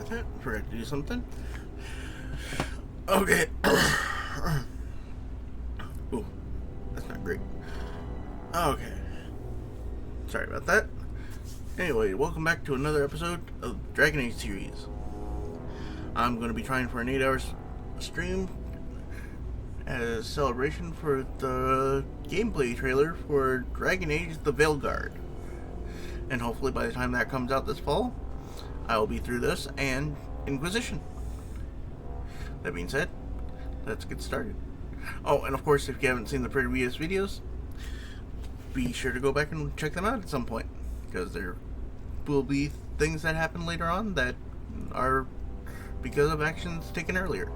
that. Forgot to do something. Okay. Ooh, that's not great. Okay. Sorry about that. Anyway, welcome back to another episode of the Dragon Age series. I'm going to be trying for an 8-hour stream as a celebration for the gameplay trailer for Dragon Age The Veilguard. And hopefully by the time that comes out this fall, I will be through this and Inquisition. That being said, let's get started. Oh, and of course, if you haven't seen the previous videos, be sure to go back and check them out at some point, because there will be things that happen later on that are because of actions taken earlier.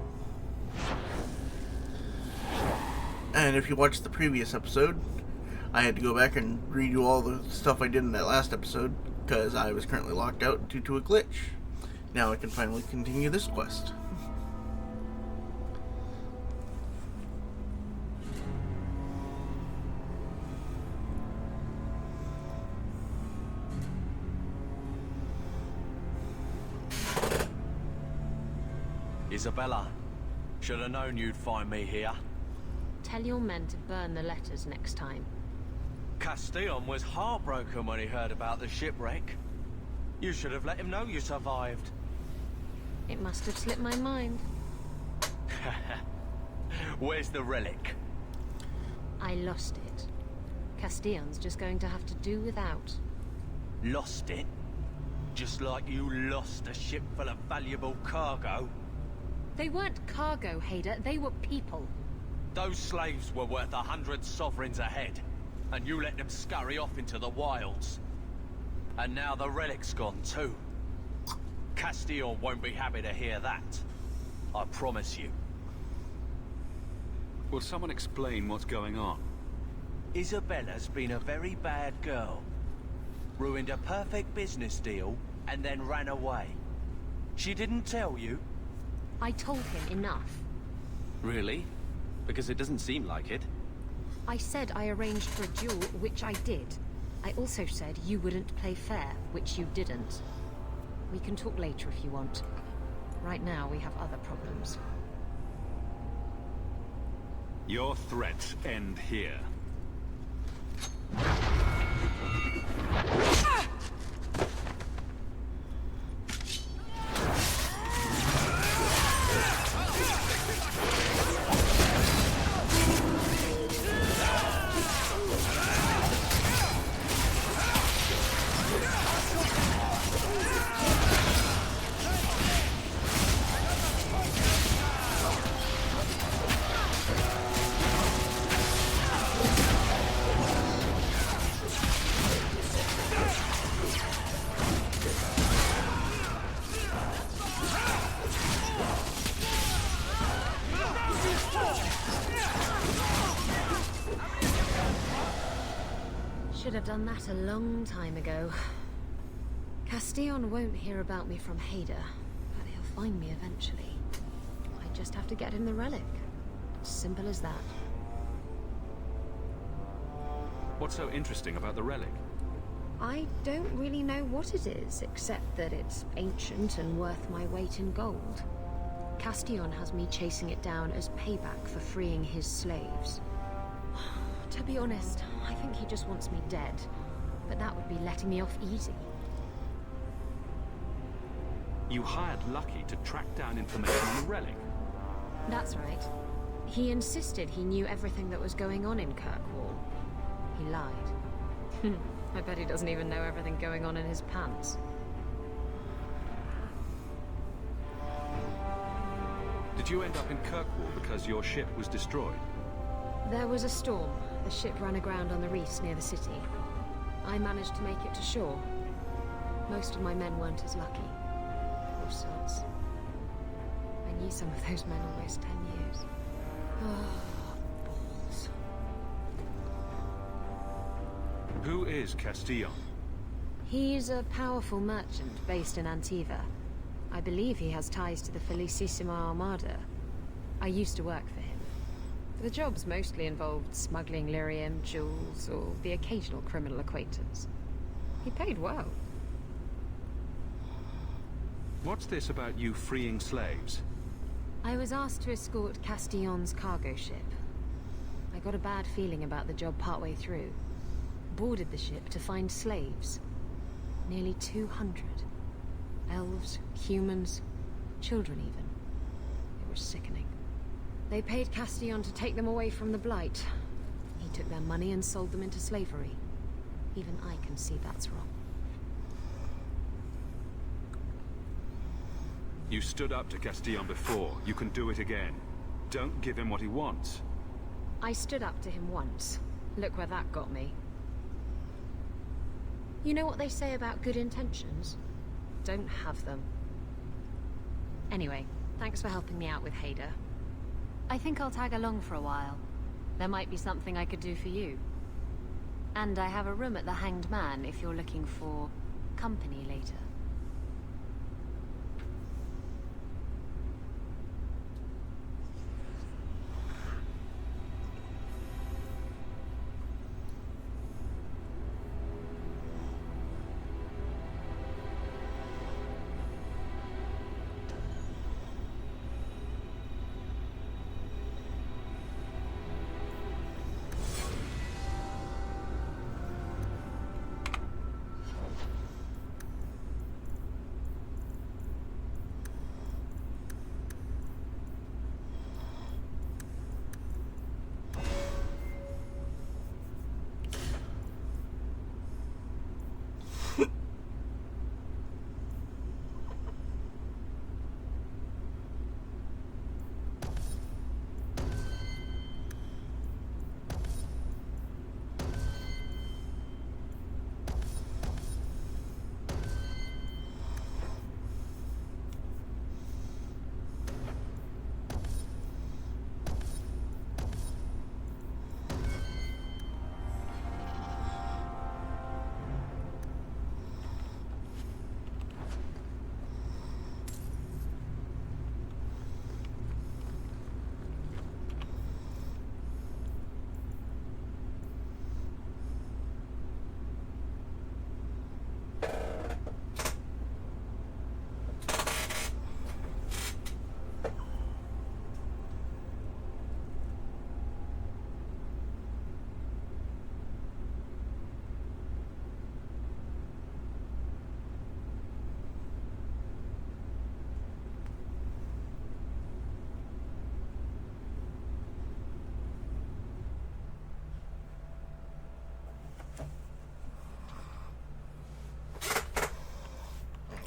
And if you watched the previous episode, I had to go back and redo all the stuff I did in that last episode because I was currently locked out due to a glitch. Now I can finally continue this quest. Isabella, should have known you'd find me here. Tell your men to burn the letters next time. Castillon was heartbroken when he heard about the shipwreck. You should have let him know you survived. It must have slipped my mind. Where's the relic? I lost it. Castillon's just going to have to do without. Lost it? Just like you lost a ship full of valuable cargo? They weren't cargo, Hader. They were people. Those slaves were worth 100 sovereigns a head, and you let them scurry off into the wilds. And now the relic's gone too. Castillon won't be happy to hear that. I promise you. Will someone explain what's going on? Isabella's been a very bad girl. Ruined a perfect business deal, and then ran away. She didn't tell you? I told him enough. Really? Because it doesn't seem like it. I said I arranged for a duel, which I did. I also said you wouldn't play fair, which you didn't. We can talk later if you want. Right now, we have other problems. Your threats end here. Should have done that a long time ago. Castillon won't hear about me from Hader, but he'll find me eventually. I just have to get him the relic. Simple as that. What's so interesting about the relic? I don't really know what it is, except that it's ancient and worth my weight in gold. Castillon has me chasing it down as payback for freeing his slaves. To be honest, I think he just wants me dead. But that would be letting me off easy. You hired Lucky to track down information on the relic. That's right. He insisted he knew everything that was going on in Kirkwall. He lied. I bet he doesn't even know everything going on in his pants. Did you end up in Kirkwall because your ship was destroyed? There was a storm. The ship ran aground on the reefs near the city. I managed to make it to shore. Most of my men weren't as lucky. Poor souls. I knew some of those men almost 10 years. Oh, balls. Who is Castillon? He's a powerful merchant based in Antiva. I believe he has ties to the Felicissima Armada. I used to work for him. The jobs mostly involved smuggling lyrium, jewels, or the occasional criminal acquaintance. He paid well. What's this about you freeing slaves? I was asked to escort Castillon's cargo ship. I got a bad feeling about the job partway through. Boarded the ship to find slaves. Nearly 200. Elves, humans, children even. It was sickening. They paid Castillon to take them away from the Blight. He took their money and sold them into slavery. Even I can see that's wrong. You stood up to Castillon before. You can do it again. Don't give him what he wants. I stood up to him once. Look where that got me. You know what they say about good intentions? Don't have them. Anyway, thanks for helping me out with Hader. I think I'll tag along for a while. There might be something I could do for you. And I have a room at the Hanged Man if you're looking for company later.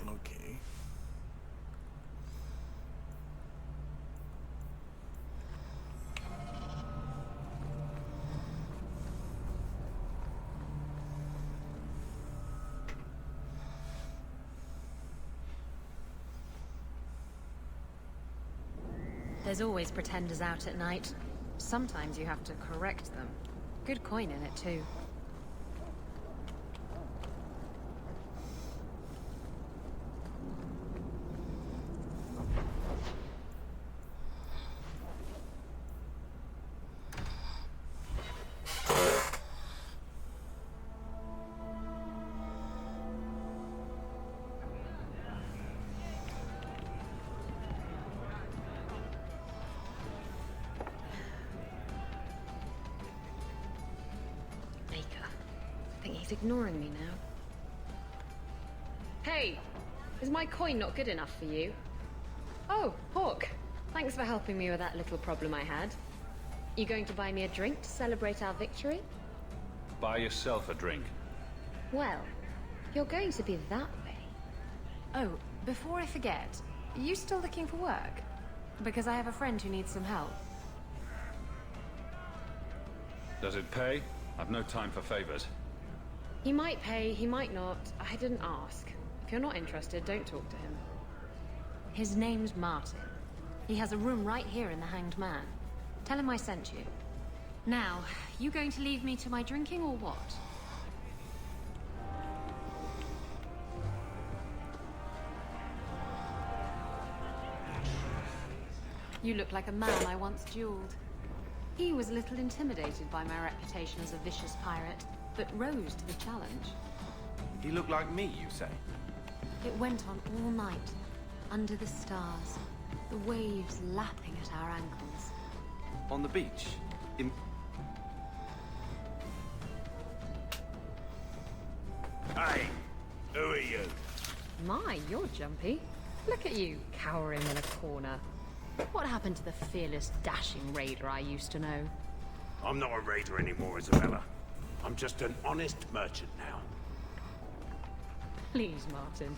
Okay. There's always pretenders out at night. Sometimes you have to correct them. Good coin in it, too. He's ignoring me now. Hey! Is my coin not good enough for you? Oh, Hawk. Thanks for helping me with that little problem I had. You going to buy me a drink to celebrate our victory? Buy yourself a drink. Well, you're going to be that way. Oh, before I forget, are you still looking for work? Because I have a friend who needs some help. Does it pay? I've no time for favors. He might pay, he might not. I didn't ask. If you're not interested, don't talk to him. His name's Martin. He has a room right here in the Hanged Man. Tell him I sent you. Now, you going to leave me to my drinking or what? You look like a man I once dueled. He was a little intimidated by my reputation as a vicious pirate, but rose to the challenge. He looked like me, you say? It went on all night. under the stars, the waves lapping at our ankles. On the beach? In... Hey, who are you? My, you're jumpy. Look at you, cowering in a corner. What happened to the fearless, dashing raider I used to know? I'm not a raider anymore, Isabella. I'm just an honest merchant now. Please, Martin.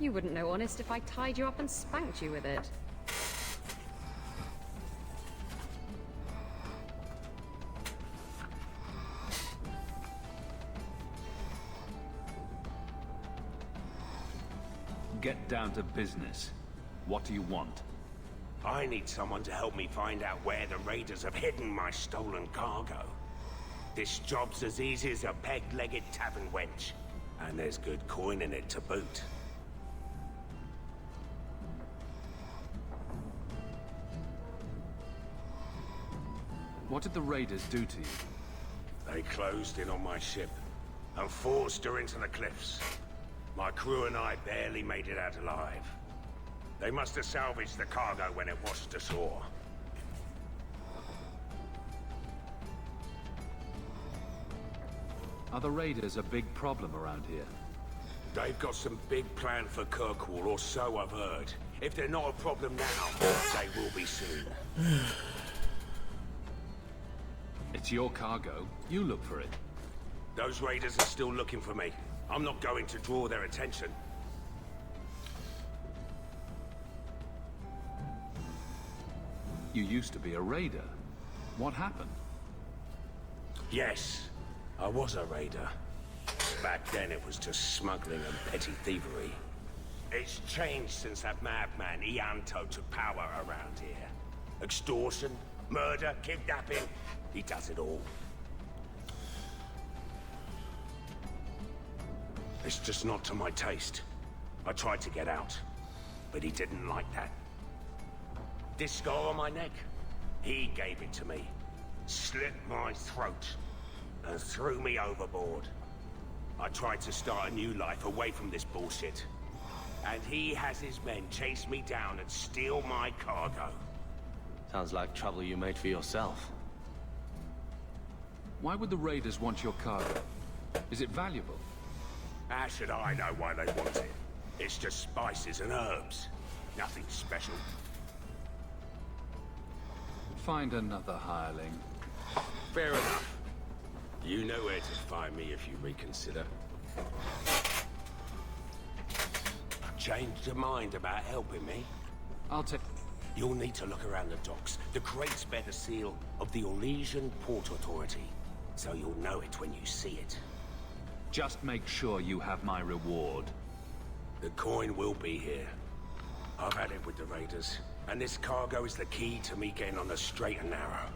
You wouldn't know honest if I tied you up and spanked you with it. Get down to business. What do you want? I need someone to help me find out where the raiders have hidden my stolen cargo. This job's as easy as a peg-legged tavern wench. And there's good coin in it to boot. What did the raiders do to you? They closed in on my ship and forced her into the cliffs. My crew and I barely made it out alive. They must have salvaged the cargo when it washed ashore. Are the raiders a big problem around here? They've got some big plan for Kirkwall, or so I've heard. If they're not a problem now, they will be soon. It's your cargo. You look for it. Those raiders are still looking for me. I'm not going to draw their attention. You used to be a raider. What happened? Yes, I was a raider. Back then it was just smuggling and petty thievery. It's changed since that madman Ianto took power around here. Extortion, murder, kidnapping. He does it all. It's just not to my taste. I tried to get out, but he didn't like that. This scar on my neck, he gave it to me. Slit my throat and threw me overboard. I tried to start a new life away from this bullshit. And he has his men chase me down and steal my cargo. Sounds like trouble you made for yourself. Why would the raiders want your cargo? Is it valuable? How should I know why they want it? It's just spices and herbs. Nothing special. Find another hireling. Fair enough. You know where to find me if you reconsider. Changed your mind about helping me? I'll take... You'll need to look around the docks. The crates bear the seal of the Orlesian Port Authority, so you'll know it when you see it. Just make sure you have my reward. The coin will be here. I've had it with the raiders, and this cargo is the key to me getting on the straight and narrow.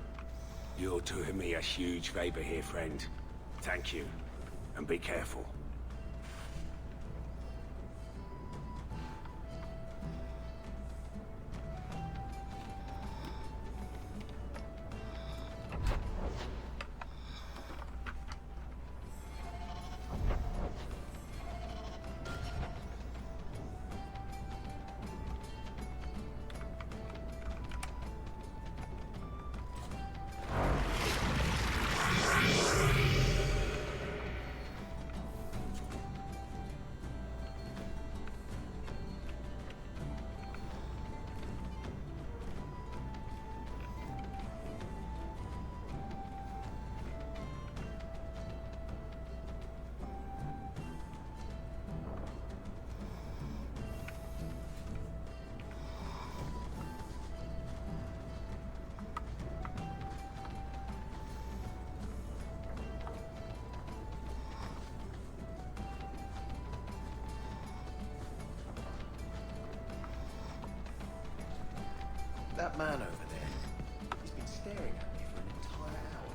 You're doing me a huge favor here, friend. Thank you, and be careful. That man over there, he's been staring at me for an entire hour.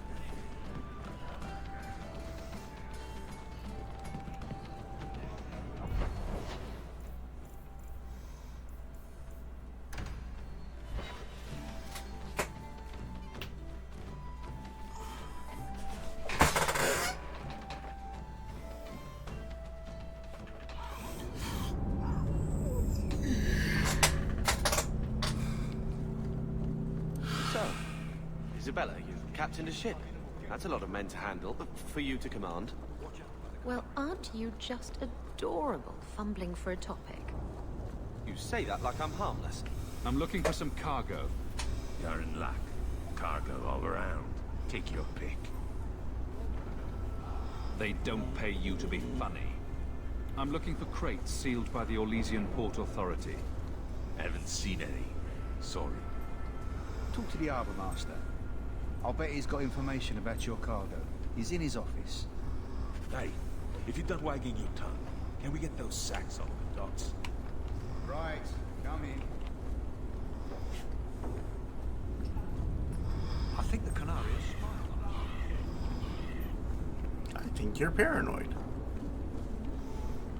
Isabella, you've captained a ship. That's a lot of men to handle, but for you to command. Well, aren't you just adorable, fumbling for a topic? You say that like I'm harmless. I'm looking for some cargo. You're in luck. Cargo all around. Take your pick. They don't pay you to be funny. I'm looking for crates sealed by the Orlesian Port Authority. Haven't seen any. Sorry. Talk to the Harbour Master. I'll bet he's got information about your cargo. He's in his office. Hey, if you're done wagging your tongue, can we get those sacks off the docks? Right, come in. I think the Canarios smile. I think you're paranoid.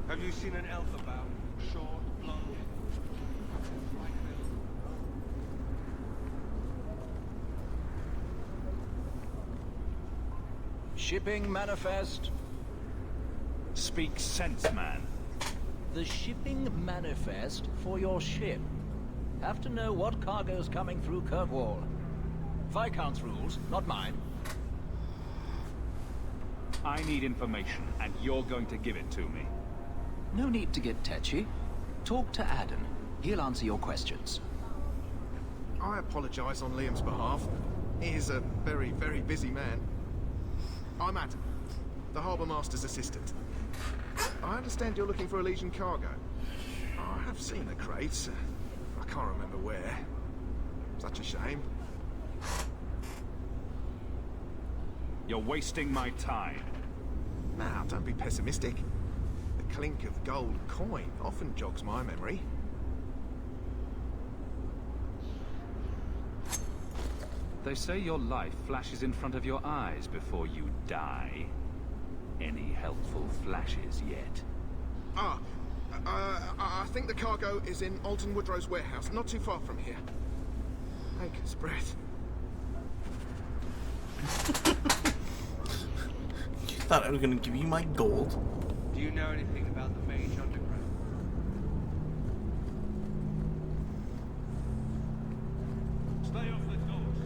Have you seen an elf about? Short, blonde? Shipping manifest. Speak sense, man. The shipping manifest for your ship. Have to know what cargo's coming through Kirkwall. Viscount's rules, not mine. I need information, and you're going to give it to me. No need to get tetchy. Talk to Aden. He'll answer your questions. I apologize on Liam's behalf. He is a very, very busy man. I'm Adam, the Harbour Master's assistant. I understand you're looking for Elysian cargo. I have seen the crates. I can't remember where. Such a shame. You're wasting my time. Now, don't be pessimistic. The clink of gold coin often jogs my memory. They say your life flashes in front of your eyes before you die. Any helpful flashes yet? I think the cargo is in Alton Woodrow's warehouse, not too far from here. Acre's breath. You thought I was gonna give you my gold? Do you know anything about the Mage Underground? Stay off the doors.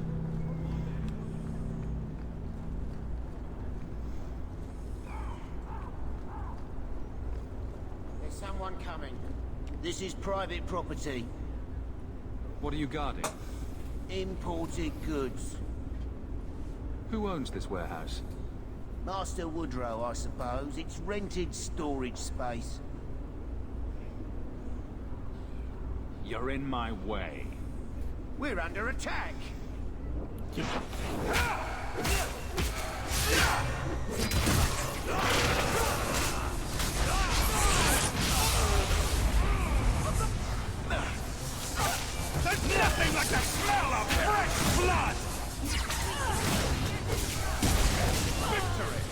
There's someone coming. This is private property. What are you guarding? Imported goods. Who owns this warehouse? Master Woodrow, I suppose. It's rented storage space. You're in my way. We're under attack! There's nothing like the smell of fresh blood! Victory!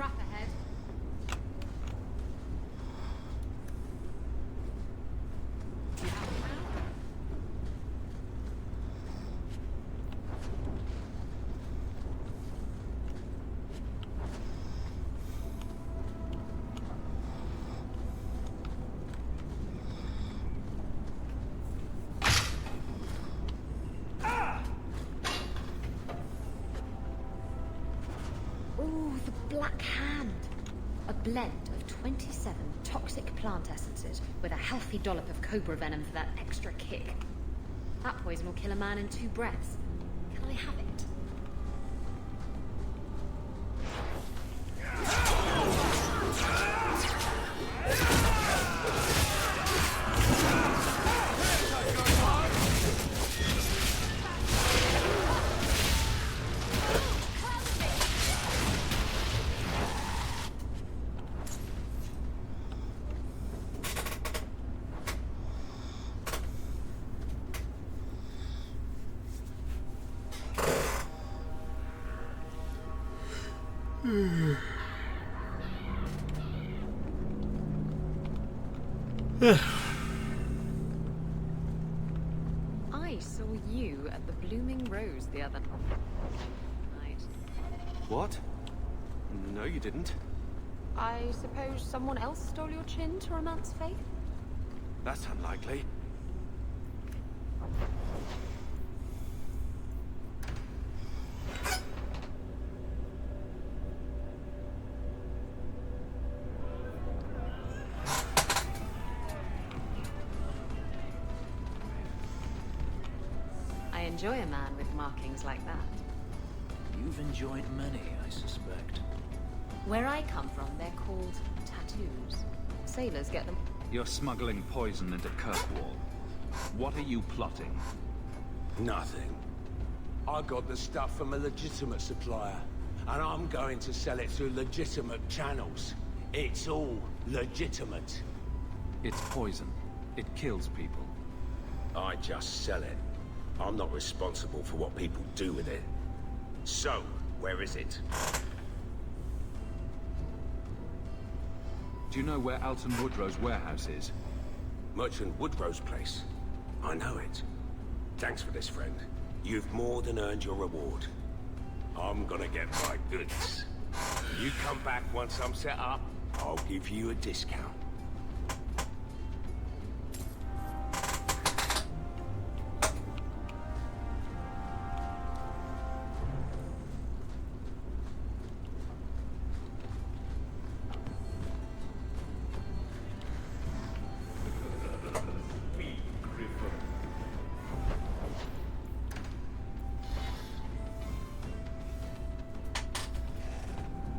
trap ahead. Ooh, the Black Hand. A blend of 27 toxic plant essences with a healthy dollop of cobra venom for that extra kick. That poison will kill a man in 2 breaths. Can I have it? I saw you at the Blooming Rose the other night. What? No, you didn't. I suppose someone else stole your chin to romance faith? That's unlikely. I enjoy a man with markings like that. You've enjoyed many, I suspect. Where I come from, they're called tattoos. Sailors get them. You're smuggling poison into Kirkwall. What are you plotting? Nothing. I got the stuff from a legitimate supplier, and I'm going to sell it through legitimate channels. It's all legitimate. It's poison. It kills people. I just sell it. I'm not responsible for what people do with it. So, where is it? Do you know where Alton Woodrow's warehouse is? Merchant Woodrow's place. I know it. Thanks for this, friend. You've more than earned your reward. I'm gonna get my goods. You come back once I'm set up, I'll give you a discount.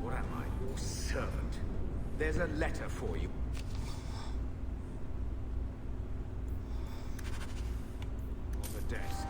What am I, your servant? There's a letter for you. On the desk.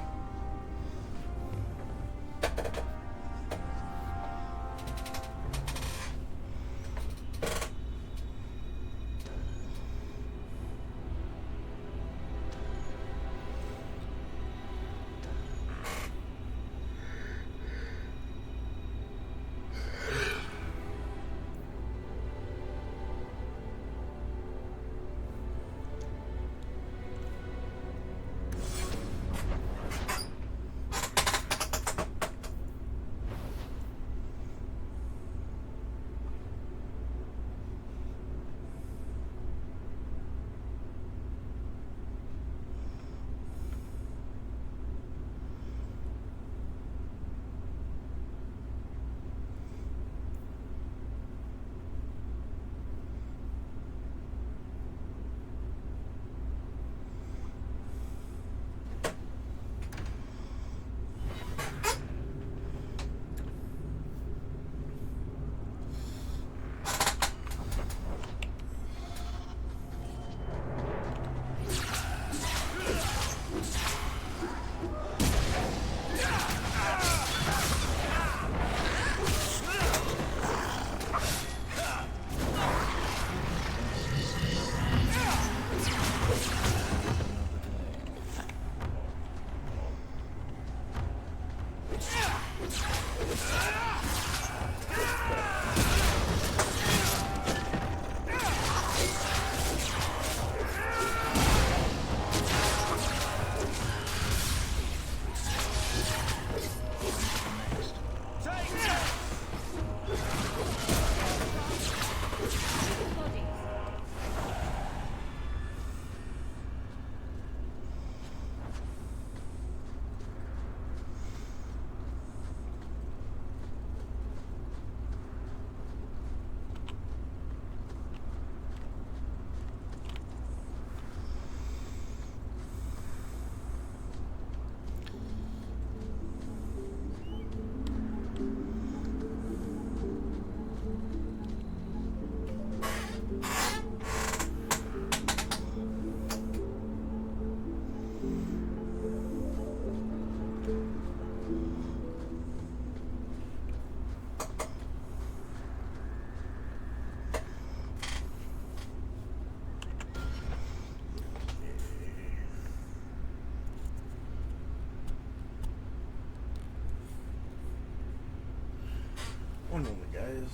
moment, guys.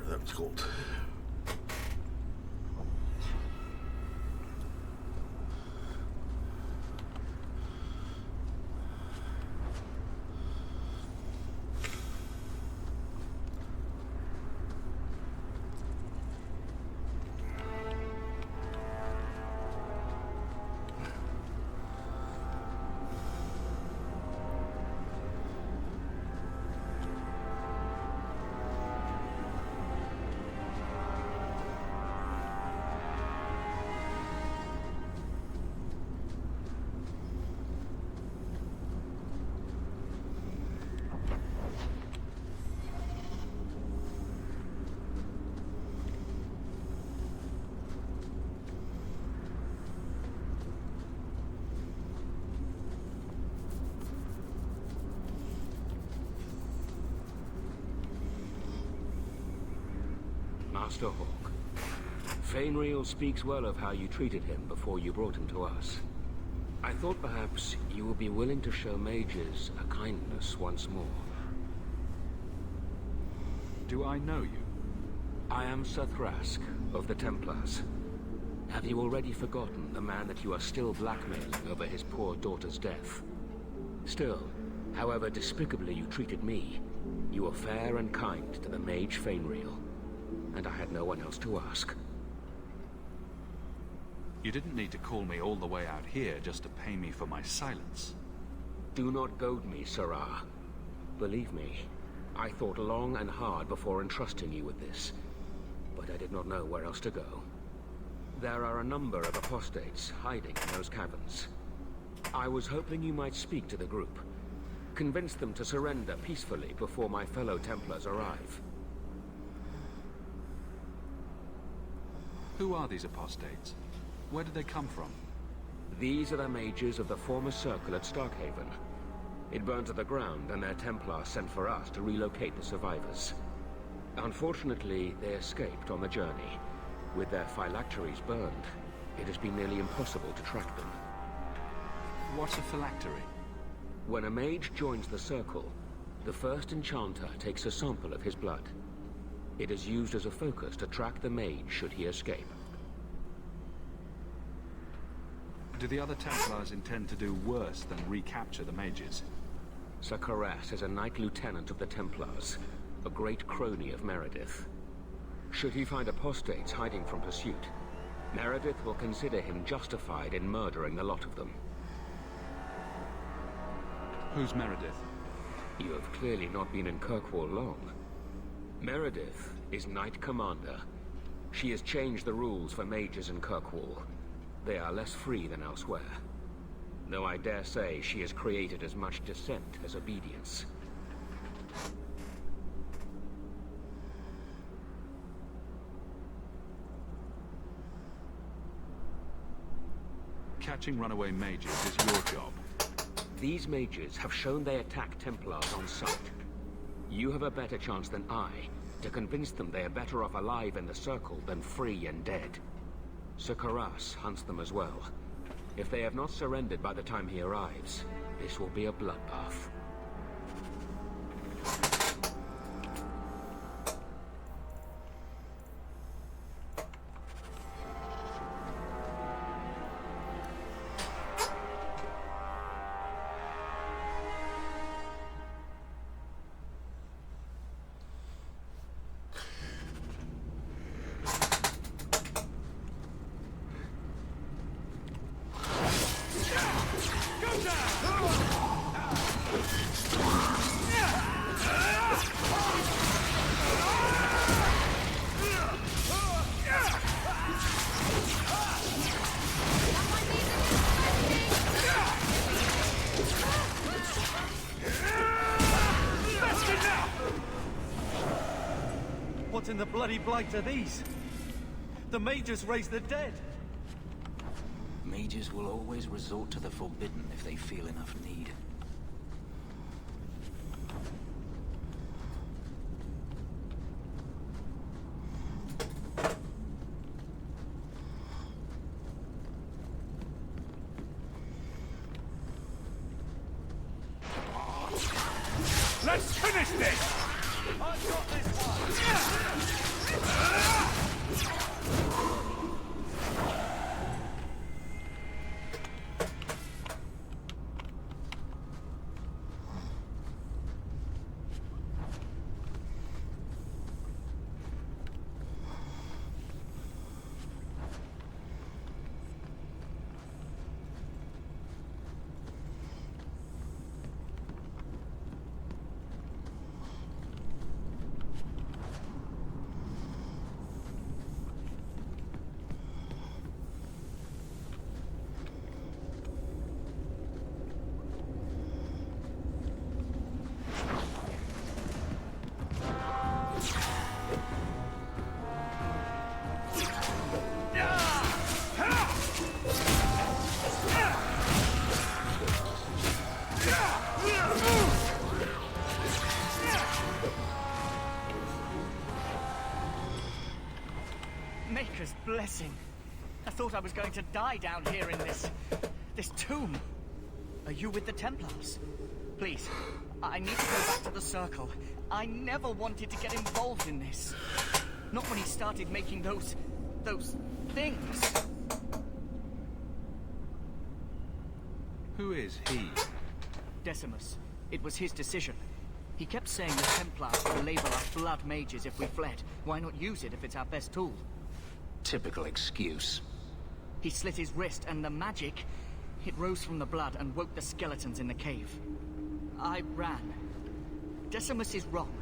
That was cold. Master Hawk, Fainriel speaks well of how you treated him before you brought him to us. I thought perhaps you would be willing to show mages a kindness once more. Do I know you? I am Sir Thrask of the Templars. Have you already forgotten the man that you are still blackmailing over his poor daughter's death? Still, however despicably you treated me, you were fair and kind to the mage Fainriel. And I had no one else to ask. You didn't need to call me all the way out here just to pay me for my silence. Do not goad me, Sirrah. Believe me, I thought long and hard before entrusting you with this, but I did not know where else to go. There are a number of apostates hiding in those caverns. I was hoping you might speak to the group, convince them to surrender peacefully before my fellow Templars arrive. Who are these apostates? Where did they come from? These are the mages of the former circle at Starkhaven. It burned to the ground, and their Templars sent for us to relocate the survivors. Unfortunately, they escaped on the journey. With their phylacteries burned, it has been nearly impossible to track them. What's a phylactery? When a mage joins the circle, the first enchanter takes a sample of his blood. It is used as a focus to track the mage should he escape. Do the other Templars intend to do worse than recapture the mages? Sir Karass is a Knight Lieutenant of the Templars, a great crony of Meredith. Should he find apostates hiding from pursuit, Meredith will consider him justified in murdering the lot of them. Who's Meredith? You have clearly not been in Kirkwall long. Meredith is Knight Commander. She has changed the rules for mages in Kirkwall. They are less free than elsewhere. Though I dare say she has created as much dissent as obedience. Catching runaway mages is your job. These mages have shown they attack Templars on sight. You have a better chance than I to convince them they are better off alive in the Circle than free and dead. Sir Karass hunts them as well. If they have not surrendered by the time he arrives, this will be a bloodbath. in the bloody blight are these? The mages raise the dead. Mages will always resort to the forbidden if they feel enough need. Let's finish this! I've got this one! Maker's blessing. I thought I was going to die down here in this tomb. Are you with the Templars? Please, I need to go back to the Circle. I never wanted to get involved in this. Not when he started making those things. Who is he? Decimus. It was his decision. He kept saying the Templars would label us blood mages if we fled. Why not use it if it's our best tool? Typical excuse. He slit his wrist, and the magic, it rose from the blood and woke the skeletons in the cave. I ran. Decimus is wrong.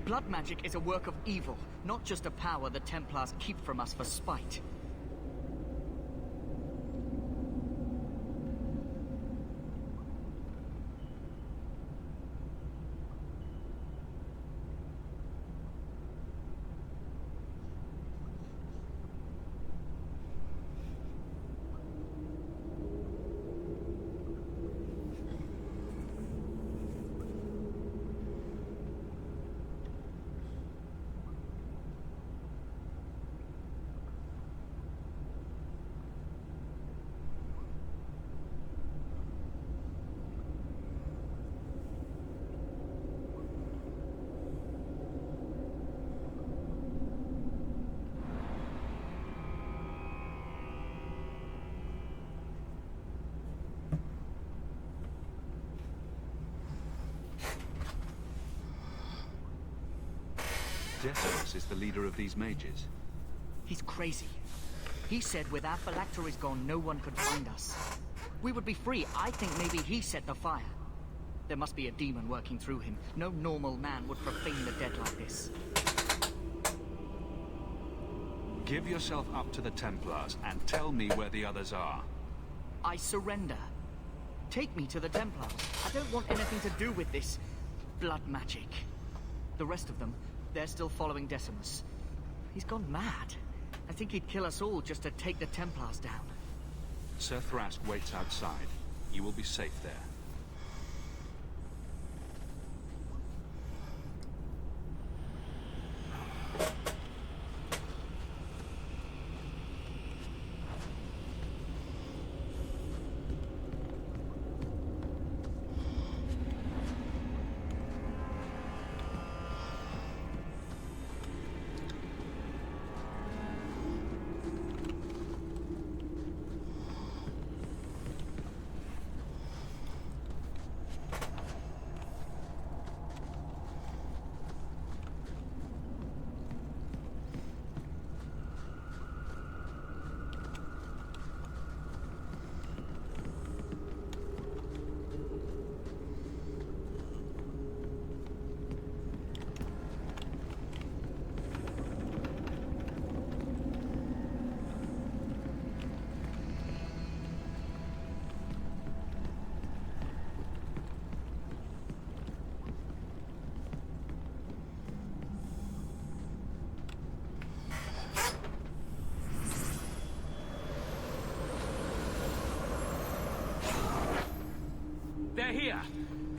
Blood magic is a work of evil, not just a power the Templars keep from us for spite. Decimus is the leader of these mages. He's crazy. He said with our phylacteries gone, no one could find us. We would be free. I think maybe he set the fire. There must be a demon working through him. No normal man would profane the dead like this. Give yourself up to the Templars and tell me where the others are. I surrender. Take me to the Templars. I don't want anything to do with this blood magic. The rest of them, they're still following Decimus. He's gone mad. I think he'd kill us all just to take the Templars down. Sir Thrask waits outside. You will be safe there.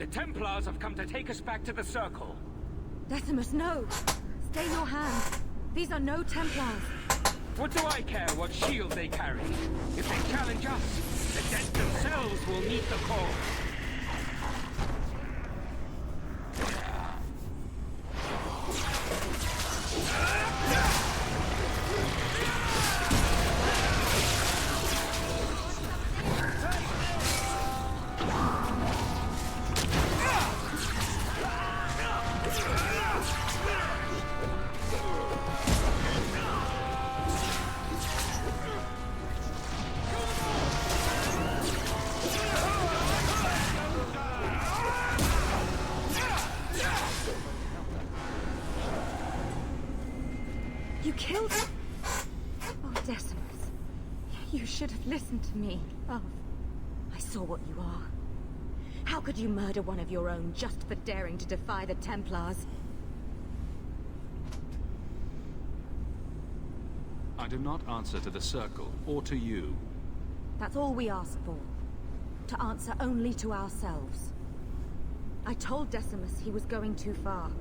The Templars have come to take us back to the Circle. Decimus, no! Stay your hand. These are no Templars. What do I care what shield they carry? If they challenge us, the dead themselves will meet the call. You killed him? Oh, Decimus. You should have listened to me. Oh, I saw what you are. How could you murder one of your own just for daring to defy the Templars? I do not answer to the Circle, or to you. That's all we ask for. To answer only to ourselves. I told Decimus he was going too far,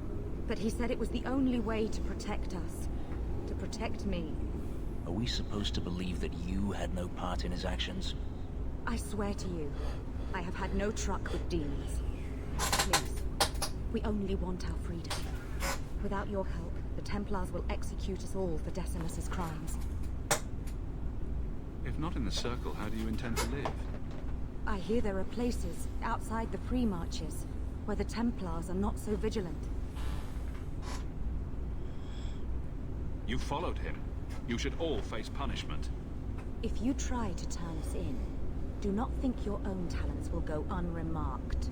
but he said it was the only way to protect us. To protect me. Are we supposed to believe that you had no part in his actions? I swear to you, I have had no truck with demons. Please, we only want our freedom. Without your help, the Templars will execute us all for Decimus's crimes. If not in the Circle, how do you intend to live? I hear there are places outside the pre-marches where the Templars are not so vigilant. You followed him. You should all face punishment. If you try to turn us in, do not think your own talents will go unremarked.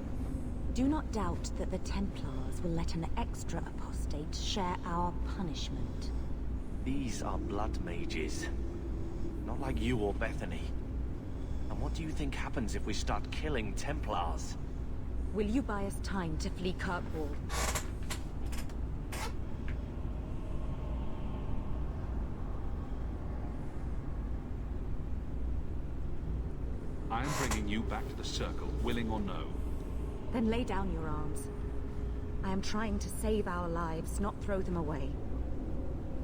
Do not doubt that the Templars will let an extra apostate share our punishment. These are blood mages. Not like you or Bethany. And what do you think happens if we start killing Templars? Will you buy us time to flee Kirkwall? I am bringing you back to the Circle, willing or no. Then lay down your arms. I am trying to save our lives, not throw them away.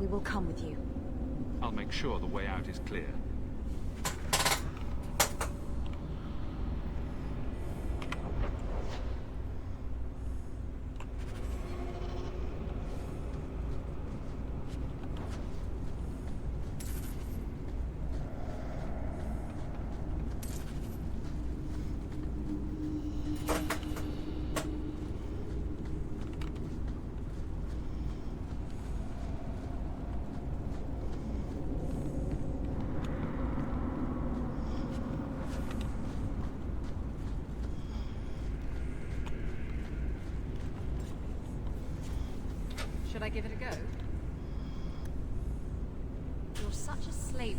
We will come with you. I'll make sure the way out is clear. Should I give it a go? You're such a slave.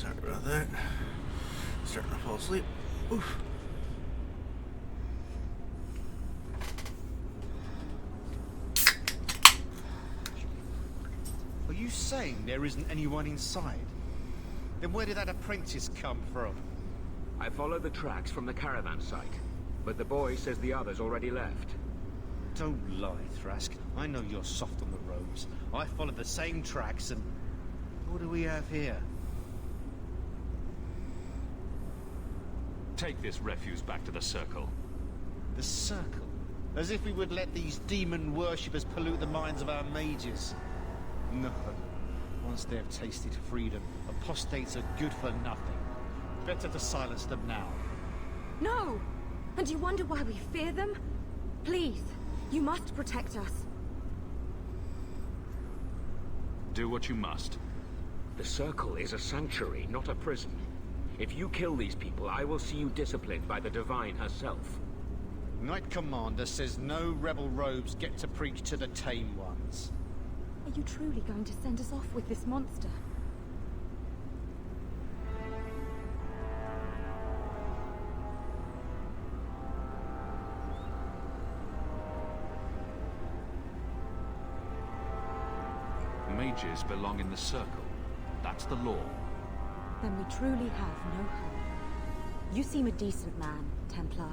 Sorry about that. Starting to fall asleep. Oof. Are you saying there isn't anyone inside? Then where did that apprentice come from? I followed the tracks from the caravan site, but the boy says the others already left. Don't lie, Thrask. I know you're soft on the roads. I followed the same tracks and... What do we have here? Take this refuse back to the Circle. The Circle? As if we would let these demon worshippers pollute the minds of our mages. No. Once they have tasted freedom, apostates are good for nothing. Better to silence them now. No! And you wonder why we fear them? Please, you must protect us. Do what you must. The Circle is a sanctuary, not a prison. If you kill these people, I will see you disciplined by the Divine herself. Knight Commander says no rebel robes get to preach to the tame ones. Are you truly going to send us off with this monster? Mages belong in the Circle. That's the law. Then we truly have no hope. You seem a decent man, Templar.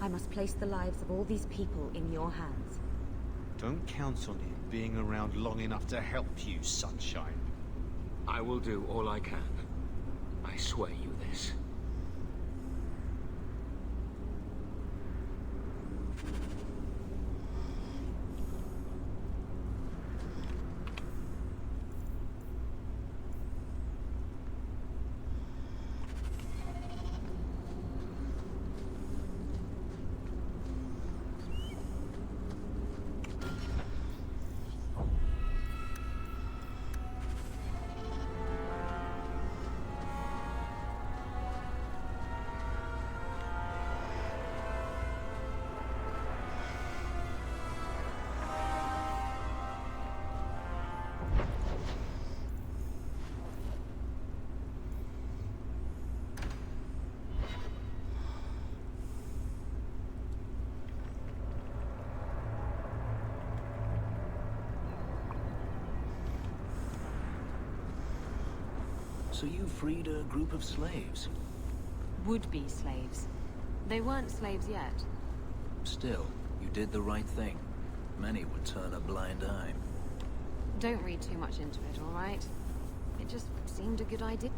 I must place the lives of all these people in your hands. Don't count on him being around long enough to help you, Sunshine. I will do all I can. I swear you this. So you freed a group of slaves? Would-be slaves. They weren't slaves yet. Still, you did the right thing. Many would turn a blind eye. Don't read too much into it, all right? It just seemed a good idea.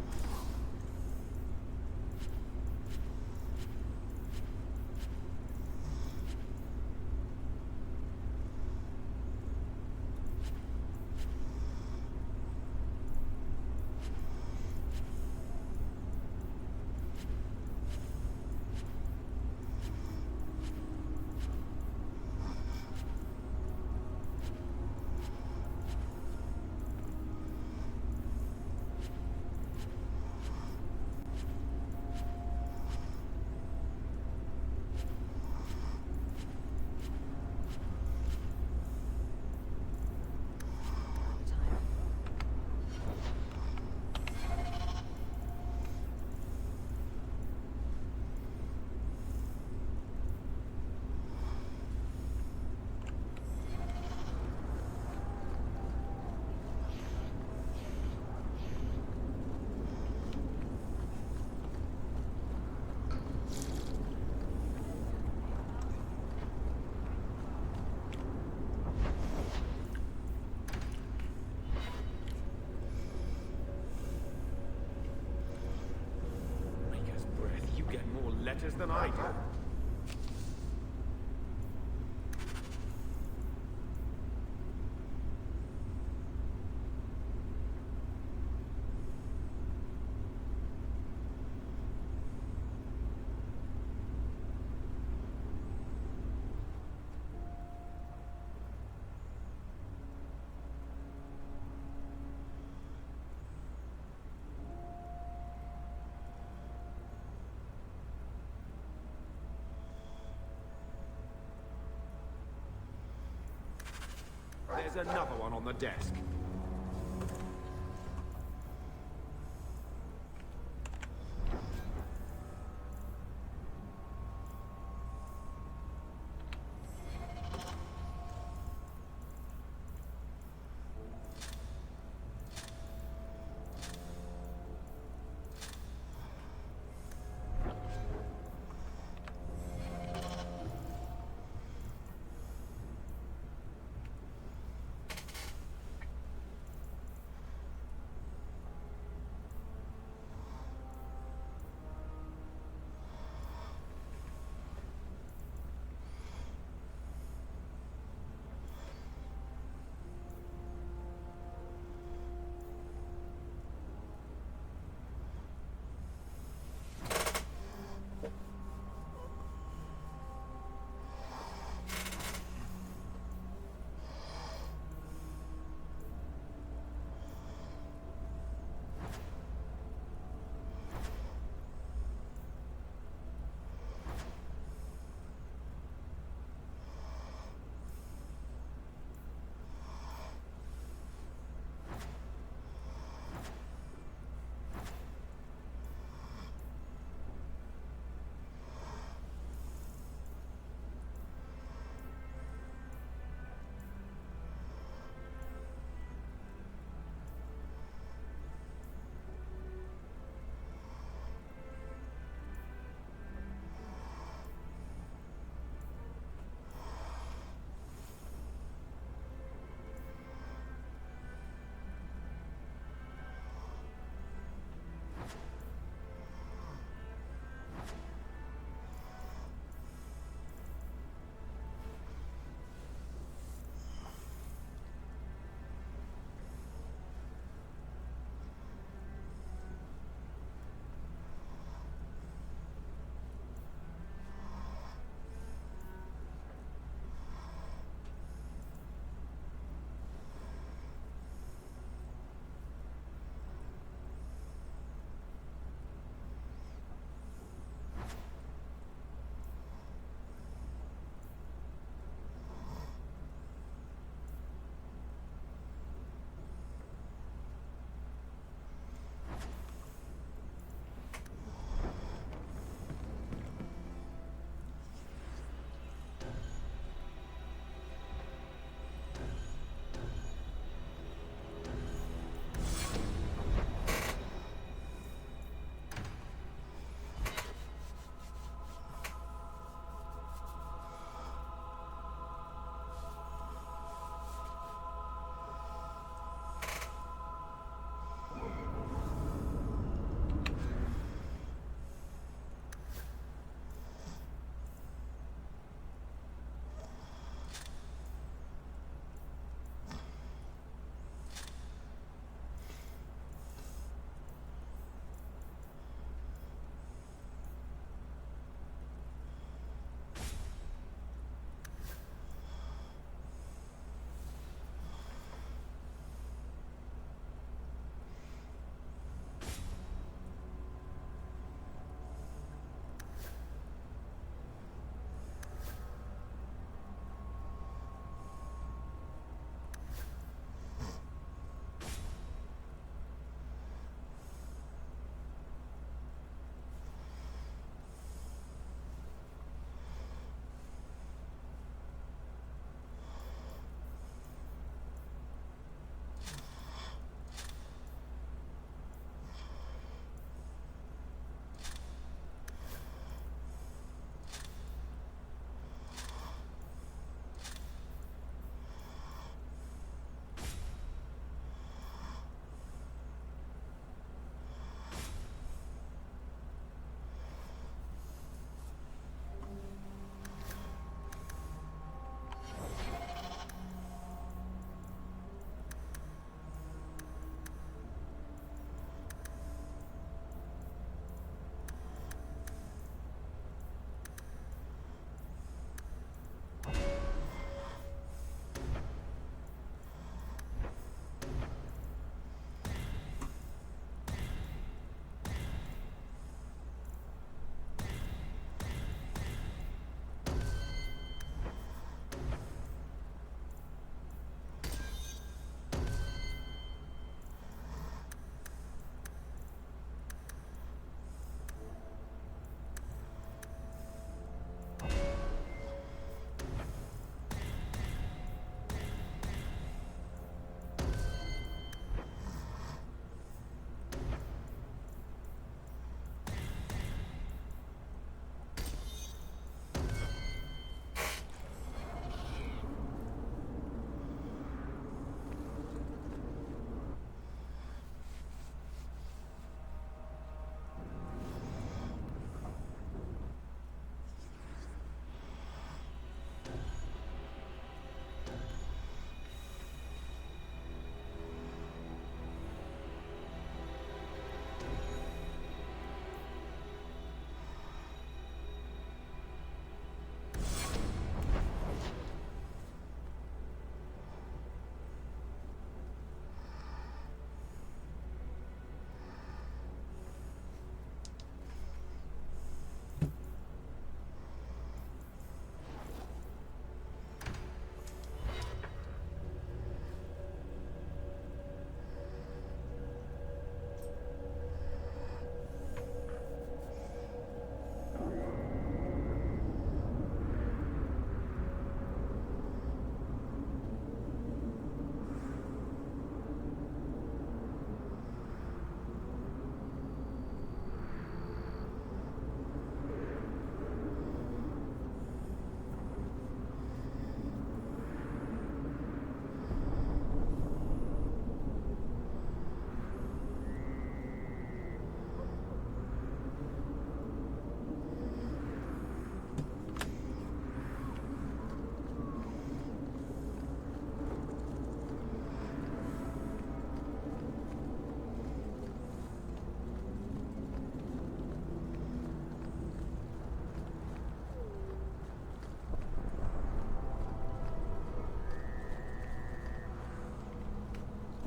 Letters than I do. There's another one on the desk.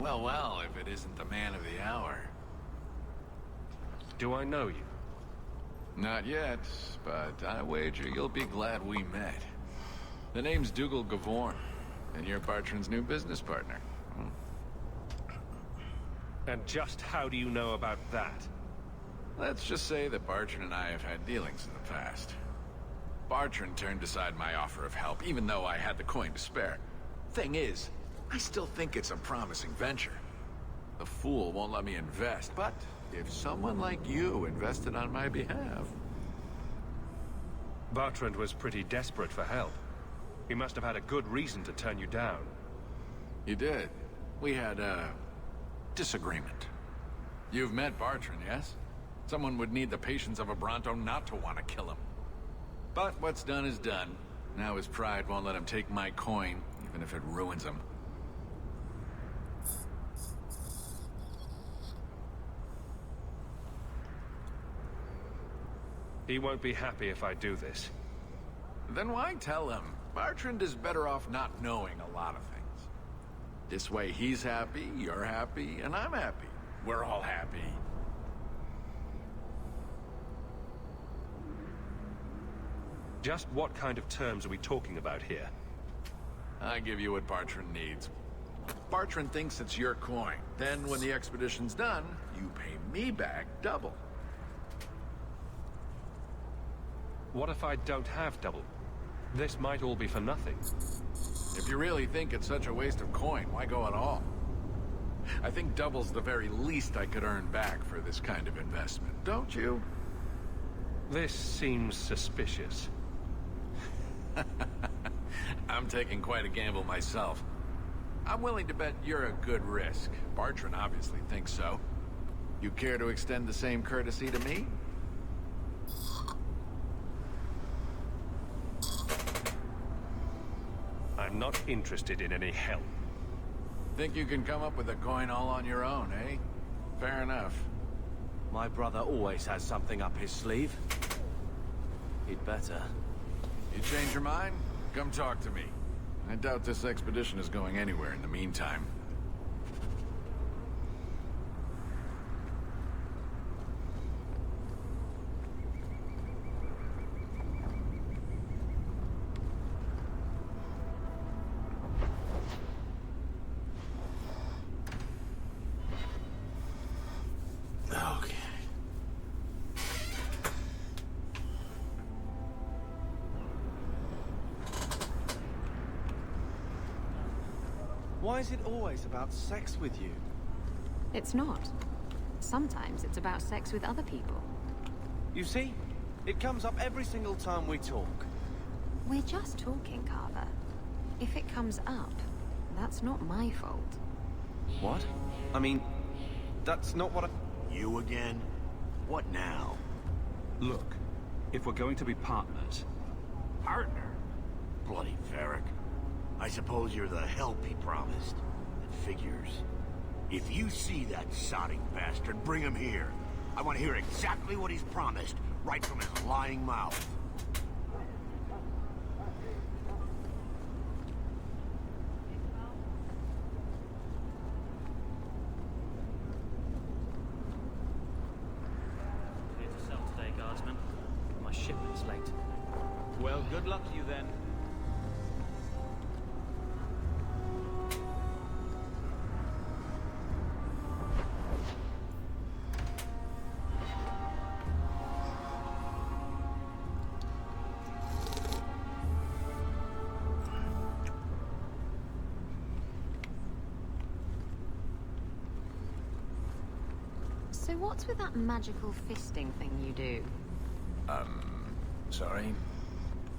Well, well, if it isn't the man of the hour. Do I know you? Not yet, but I wager you'll be glad we met. The name's Dougal Gavorn, and you're Bartrand's new business partner. And just how do you know about that? Let's just say that Bartrand and I have had dealings in the past. Bartrand turned aside my offer of help, even though I had the coin to spare. Thing is, I still think it's a promising venture. The fool won't let me invest, but if someone like you invested on my behalf... Bartrand was pretty desperate for help. He must have had a good reason to turn you down. He did. We had a disagreement. You've met Bartrand, yes? Someone would need the patience of a Bronto not to want to kill him. But what's done is done. Now his pride won't let him take my coin, even if it ruins him. He won't be happy if I do this. Then why tell him? Bartrand is better off not knowing a lot of things. This way he's happy, you're happy, and I'm happy. We're all happy. Just what kind of terms are we talking about here? I give you what Bartrand needs. Bartrand thinks it's your coin. Then when the expedition's done, you pay me back double. What if I don't have double? This might all be for nothing. If you really think it's such a waste of coin, why go at all? I think double's the very least I could earn back for this kind of investment, don't you? This seems suspicious. I'm taking quite a gamble myself. I'm willing to bet you're a good risk. Bartrand obviously thinks so. You care to extend the same courtesy to me? I'm not interested in any help. Think you can come up with a coin all on your own, eh? Fair enough. My brother always has something up his sleeve. He'd better. You change your mind? Come talk to me. I doubt this expedition is going anywhere in the meantime. Okay. Why is it always about sex with you? It's not. Sometimes it's about sex with other people. You see? It comes up every single time we talk. We're just talking, Carver. If it comes up, that's not my fault. What? I mean, that's not what I... You again? What now? Look, if we're going to be partners... Partner? Bloody Varric. I suppose you're the help he promised. It figures. If you see that sodding bastard, bring him here. I want to hear exactly what he's promised, right from his lying mouth. Here to sell today, Guardsman. My shipment's late. Well, good luck to you then. So what's with that magical fisting thing you do? Sorry?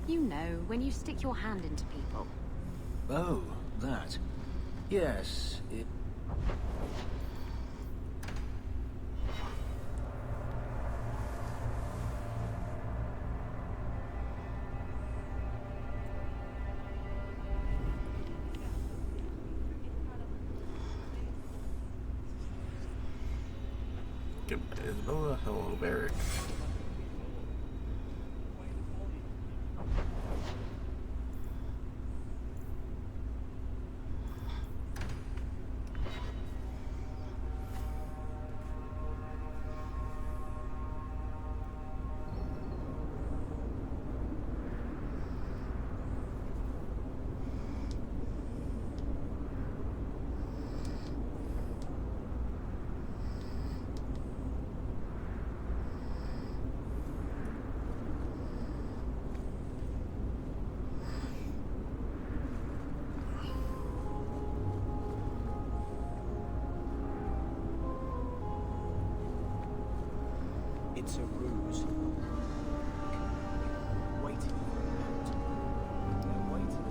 You know, when you stick your hand into people. Oh, that. Yes, it... Isabella, hello, Varric. It's a ruse. Waiting for it. They're waiting.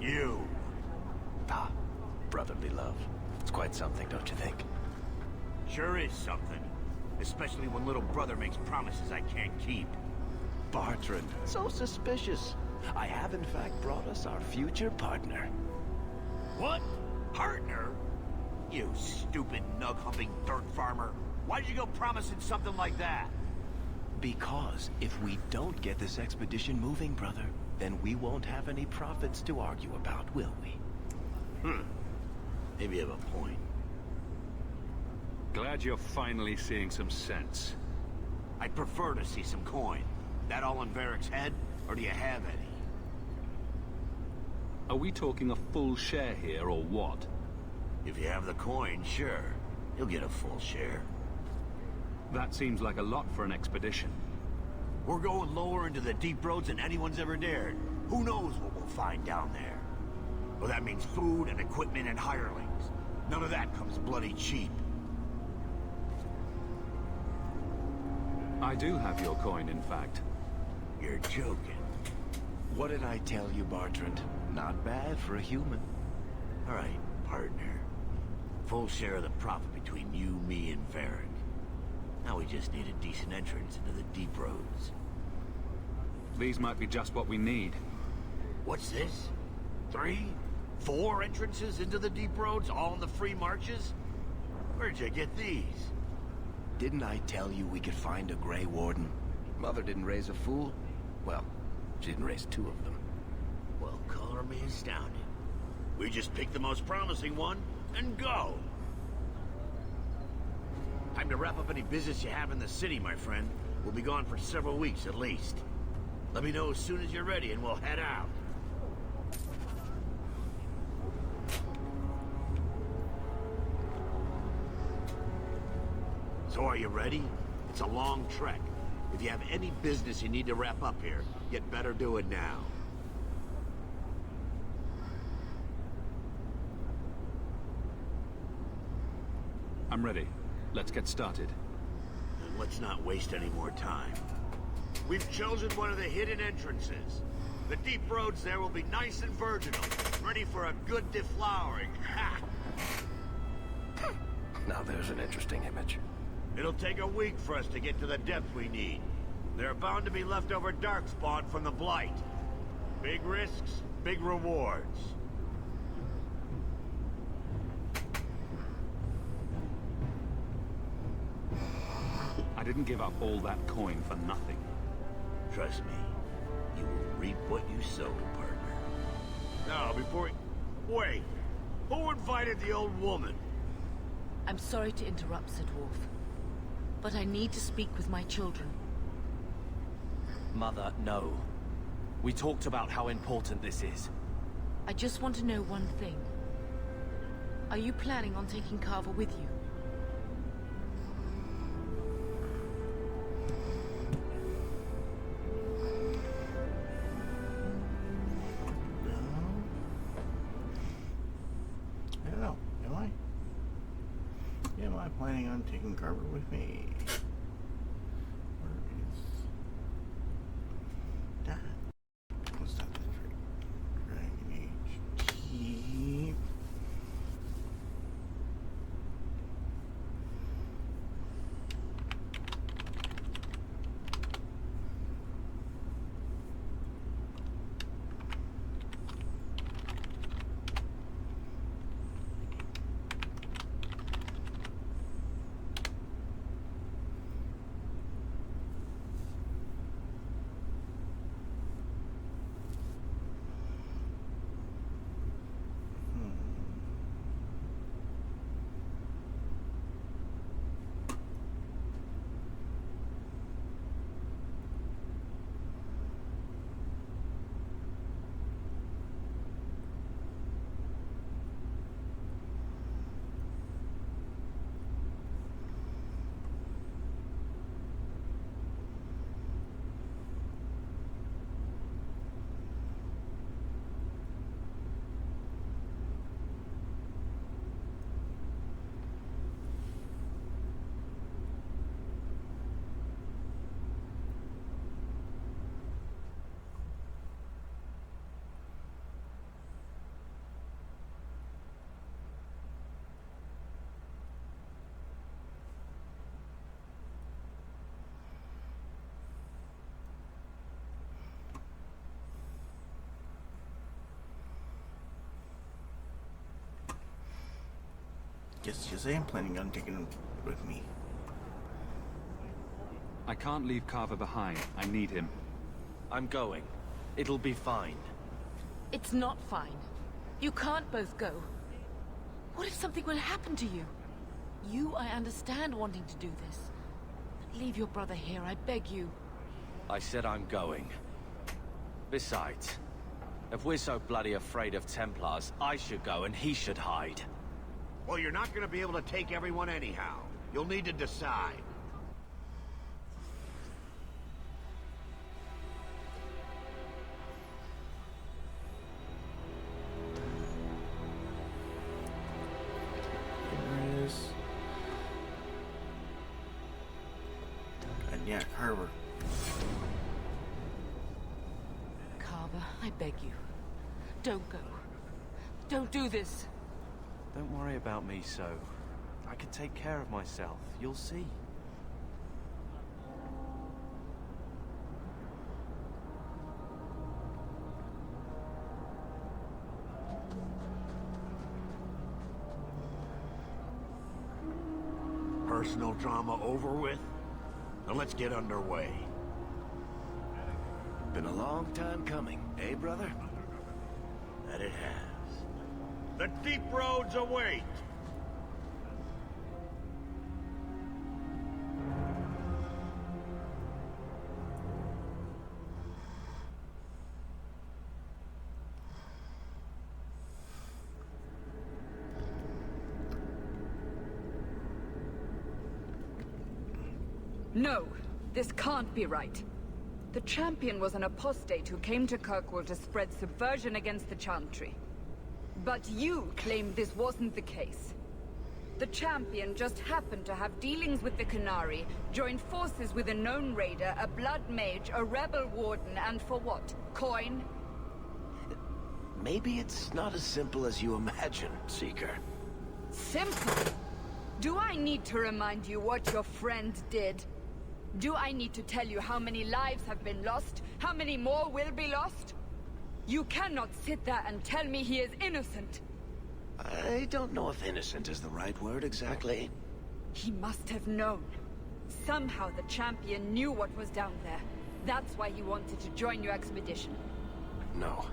You. Ah, brotherly love. It's quite something, don't you think? Sure is something. Especially when little brother makes promises I can't keep. Bartrand, so suspicious. I have in fact brought us our future partner. What? Partner? You stupid nug-humping dirt farmer. Why'd you go promising something like that? Because if we don't get this expedition moving, brother, then we won't have any profits to argue about, will we? Maybe you have a point. Glad you're finally seeing some sense. I'd prefer to see some coin. That all in Varric's head, or do you have any? Are we talking a full share here, or what? If you have the coin, sure. You'll get a full share. That seems like a lot for an expedition. We're going lower into the deep roads than anyone's ever dared. Who knows what we'll find down there? Well, that means food and equipment and hirelings. None of that comes bloody cheap. I do have your coin, in fact. You're joking. What did I tell you, Bartrand? Not bad for a human. All right, partner. Full share of the profit between you, me, and Varric. Now we just need a decent entrance into the deep roads. These might be just what we need. What's this? 3? 4 entrances into the deep roads, all in the free marches? Where'd you get these? Didn't I tell you we could find a Grey Warden? Mother didn't raise a fool. Well, she didn't raise 2 of them. Well, color me astounded. We just pick the most promising one and go. Time to wrap up any business you have in the city, my friend. We'll be gone for several weeks at least. Let me know as soon as you're ready and we'll head out. So are you ready? It's a long trek. If you have any business you need to wrap up here, you'd better do it now. I'm ready. Let's get started. And let's not waste any more time. We've chosen one of the hidden entrances. The deep roads there will be nice and virginal, ready for a good deflowering. Ha! Now there's an interesting image. It'll take a week for us to get to the depth we need. There are bound to be leftover darkspawn from the Blight. Big risks, big rewards. I didn't give up all that coin for nothing. Trust me, you will reap what you sow, partner. Now, before wait, who invited the old woman? I'm sorry to interrupt, Sir Dwarf, but I need to speak with my children. Mother, no. We talked about how important this is. I just want to know one thing. Are you planning on taking Carver with you? I don't know. Am I? Am I planning on taking Carver with me? Where is that? What's that? Dragon Age Keep. Yes, I am planning on taking him with me. I can't leave Carver behind. I need him. I'm going. It'll be fine. It's not fine. You can't both go. What if something will happen to you? You, I understand wanting to do this. But leave your brother here, I beg you. I said I'm going. Besides, if we're so bloody afraid of Templars, I should go and he should hide. Well, you're not gonna be able to take everyone anyhow. You'll need to decide. And yeah, Carver. Carver, I beg you. Don't go. Don't do this. Don't worry about me, so. I can take care of myself. You'll see. Personal drama over with? Now let's get underway. Been a long time coming, eh, brother? That it has. The deep roads await! No, this can't be right. The Champion was an apostate who came to Kirkwall to spread subversion against the Chantry. But you claim this wasn't the case. The Champion just happened to have dealings with the Qunari, joined forces with a known raider, a blood mage, a rebel warden, and for what? Coin? Maybe it's not as simple as you imagine, Seeker. Simple? Do I need to remind you what your friend did? Do I need to tell you how many lives have been lost? How many more will be lost? You cannot sit there and tell me he is innocent. I don't know if innocent is the right word exactly. He must have known. Somehow the Champion knew what was down there. That's why he wanted to join your expedition. No.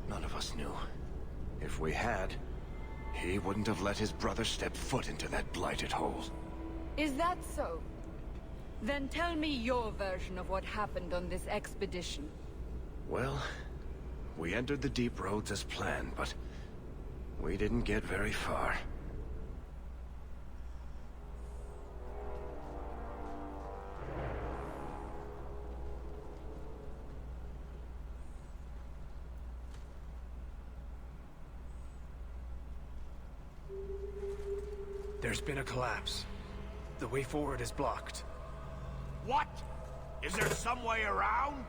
None of us knew. If we had, he wouldn't have let his brother step foot into that blighted hole. Is that so? Then tell me your version of what happened on this expedition. Well, we entered the deep roads as planned, but we didn't get very far. There's been a collapse. The way forward is blocked. What? Is there some way around?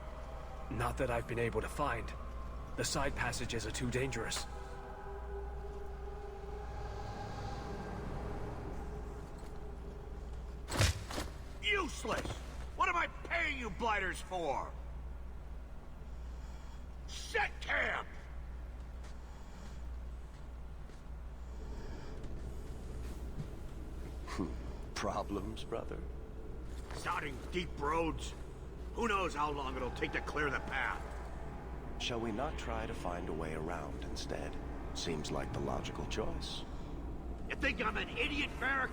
Not that I've been able to find. The side passages are too dangerous. Useless! What am I paying you blighters for? Set camp! Problems, brother? Sounding deep roads. Who knows how long it'll take to clear the path? Shall we not try to find a way around instead? Seems like the logical choice. You think I'm an idiot, Varric?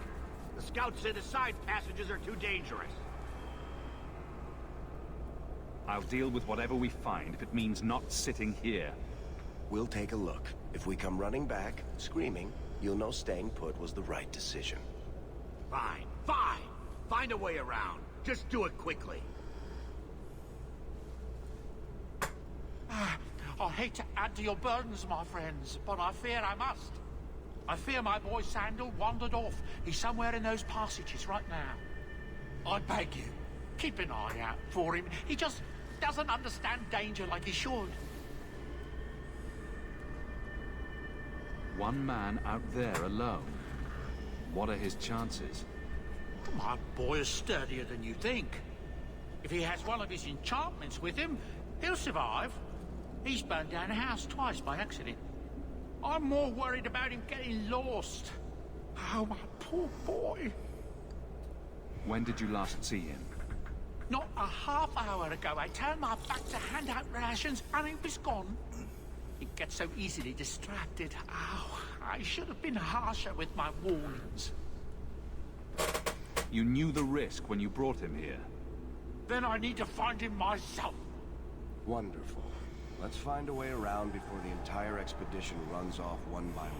The scouts say the side passages are too dangerous. I'll deal with whatever we find if it means not sitting here. We'll take a look. If we come running back, screaming, you'll know staying put was the right decision. Fine, fine. Find a way around. Just do it quickly. I hate to add to your burdens, my friends, but I fear I must. I fear my boy Sandal wandered off. He's somewhere in those passages right now. I beg you, keep an eye out for him. He just doesn't understand danger like he should. One man out there alone. What are his chances? My boy is sturdier than you think. If he has one of his enchantments with him, he'll survive. He's burned down a house twice by accident. I'm more worried about him getting lost. Oh, my poor boy. When did you last see him? Not a half hour ago, I turned my back to hand out rations, and he was gone. He gets so easily distracted. Oh, I should have been harsher with my warnings. You knew the risk when you brought him here. Then I need to find him myself. Wonderful. Let's find a way around before the entire expedition runs off one by one.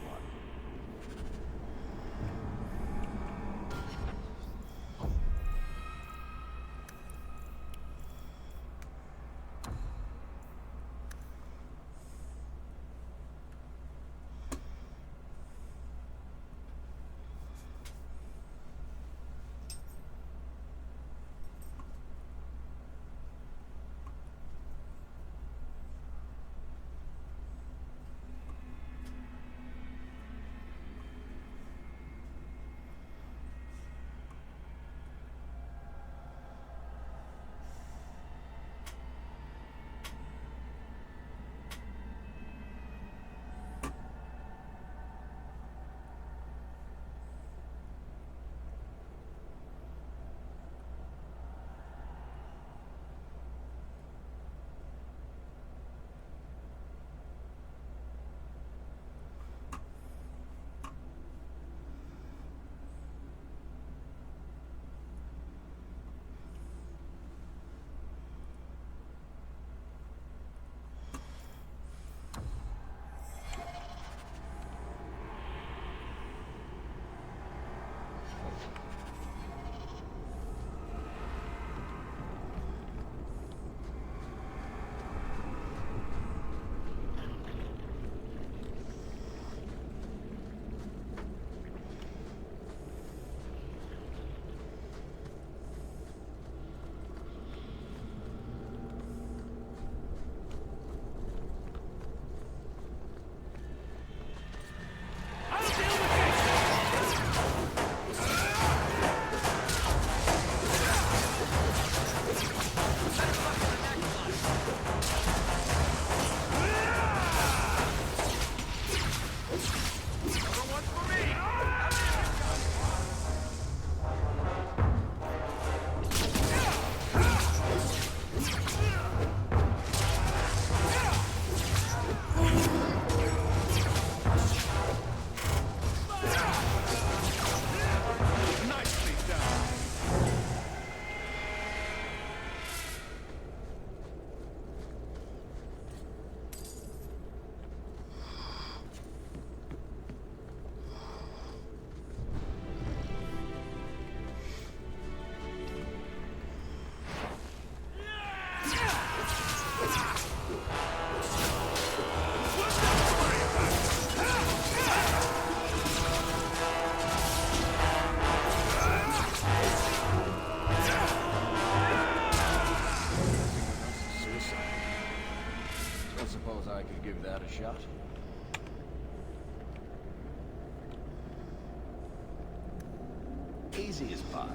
Easy as pie.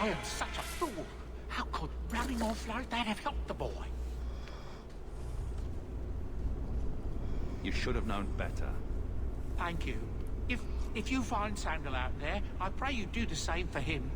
I am such a fool. How could running off like that have helped the boy? You should have known better. Thank you. If you find Sandal out there, I pray you do the same for him.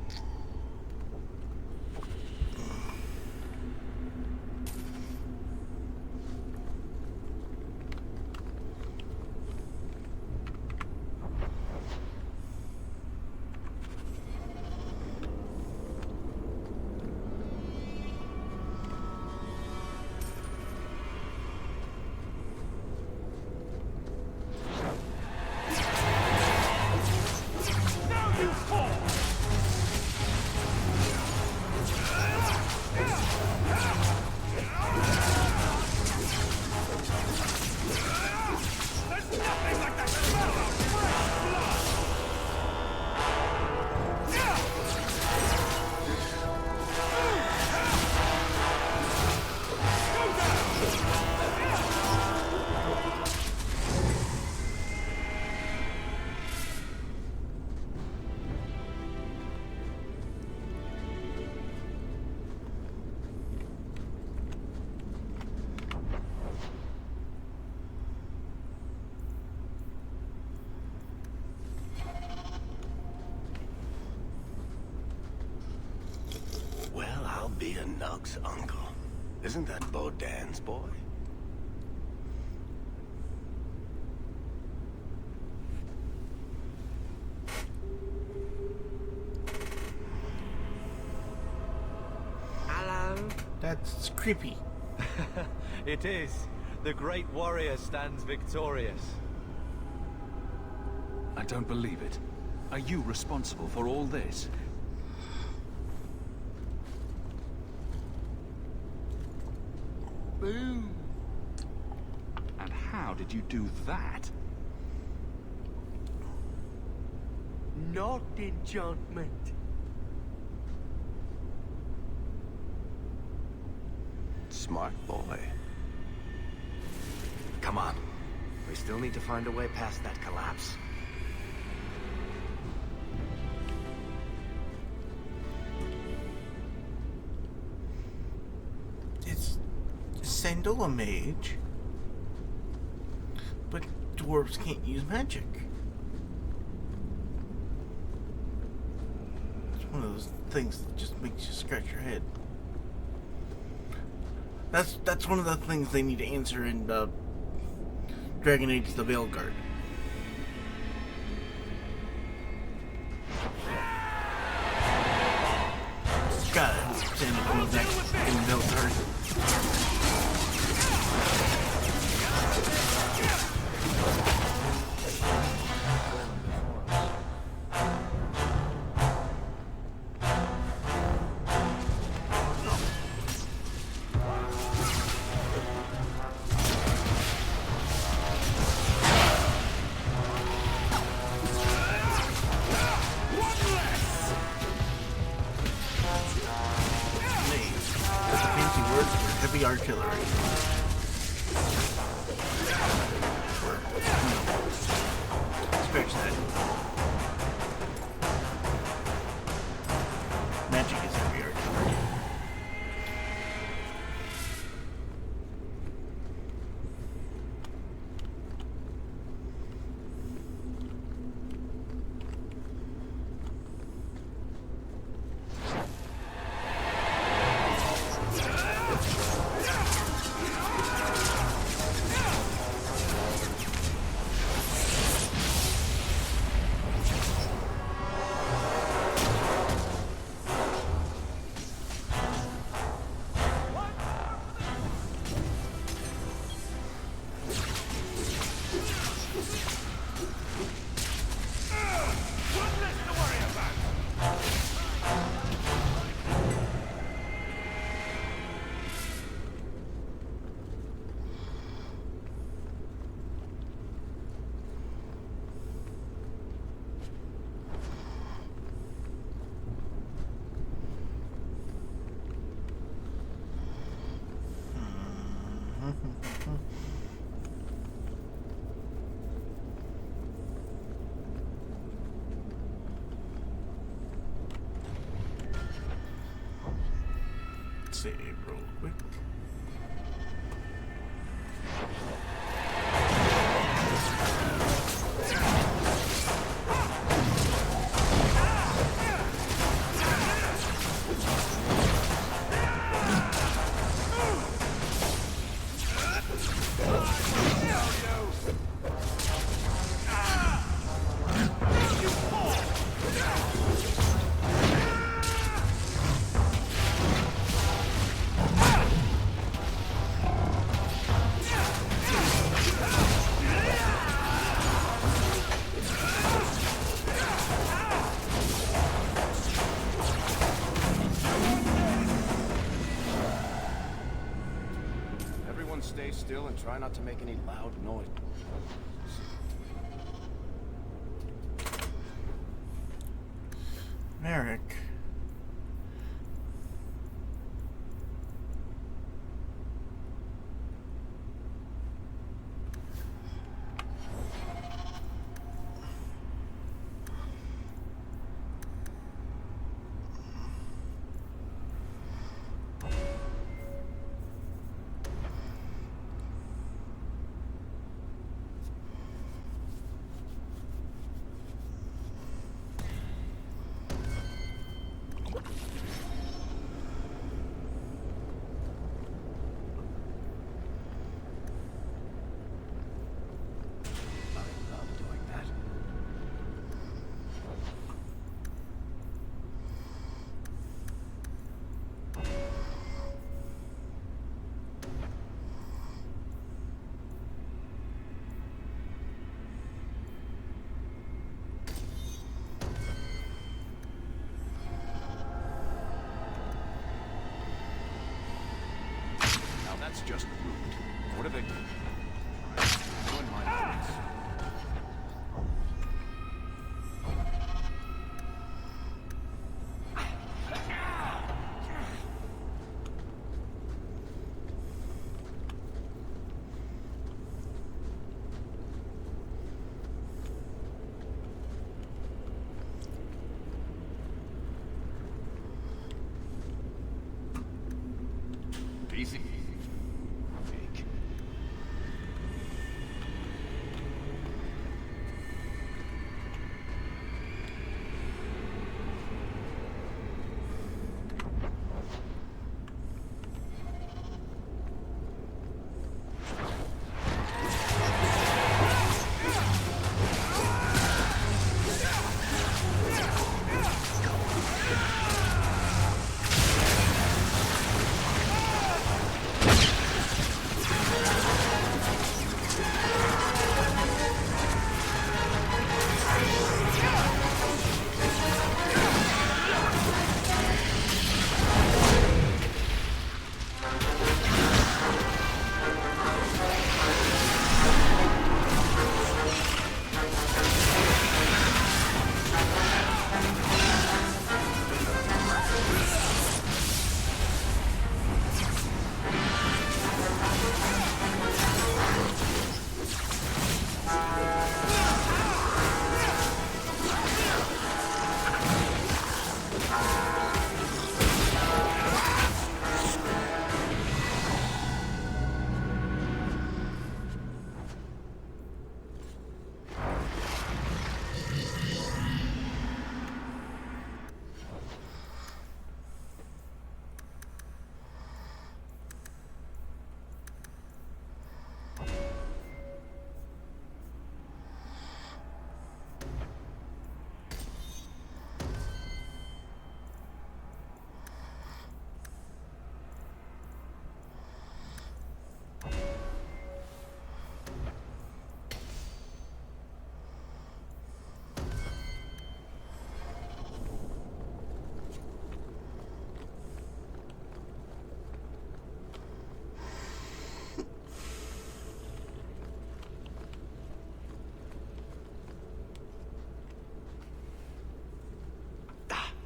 be a Nug's uncle. Isn't that Bodan's boy? Hello? That's creepy. It is. The great warrior stands victorious. I don't believe it. Are you responsible for all this? Boom. And how did you do that? Not enchantment. Smart boy. Come on. We still need to find a way past that collapse. Is Sandal a mage? But dwarves can't use magic. It's one of those things that just makes you scratch your head. That's one of the things they need to answer in Dragon Age: The Veilguard. Got it. Sandal comes next in Veilguard. Heavy artillery. Scratch that. Magic is heavy artillery. Save real quick. Stay still and try not to make any loud noise. Merrick. just rude. What are they... Join my friends. Easy. Big.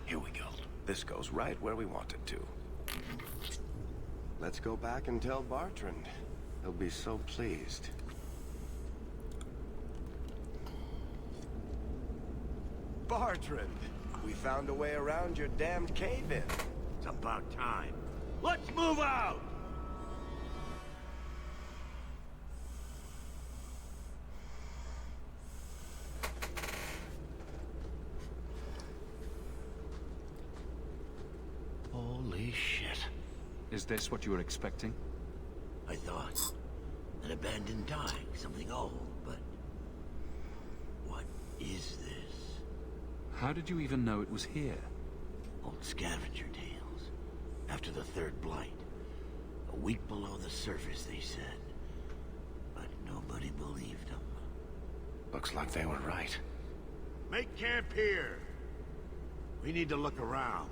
Here we go. This goes right where we want it to. Let's go back and tell Bartrand. He'll be so pleased. Bartrand, we found a way around your damned cave-in. It's about time. Let's move out! Holy shit. Is this what you were expecting? I thought. An abandoned dike, something old, but... what is this? How did you even know it was here? Old scavenger tales. After the third blight. A week below the surface, they said. But nobody believed them. Looks like they were right. Make camp here. We need to look around.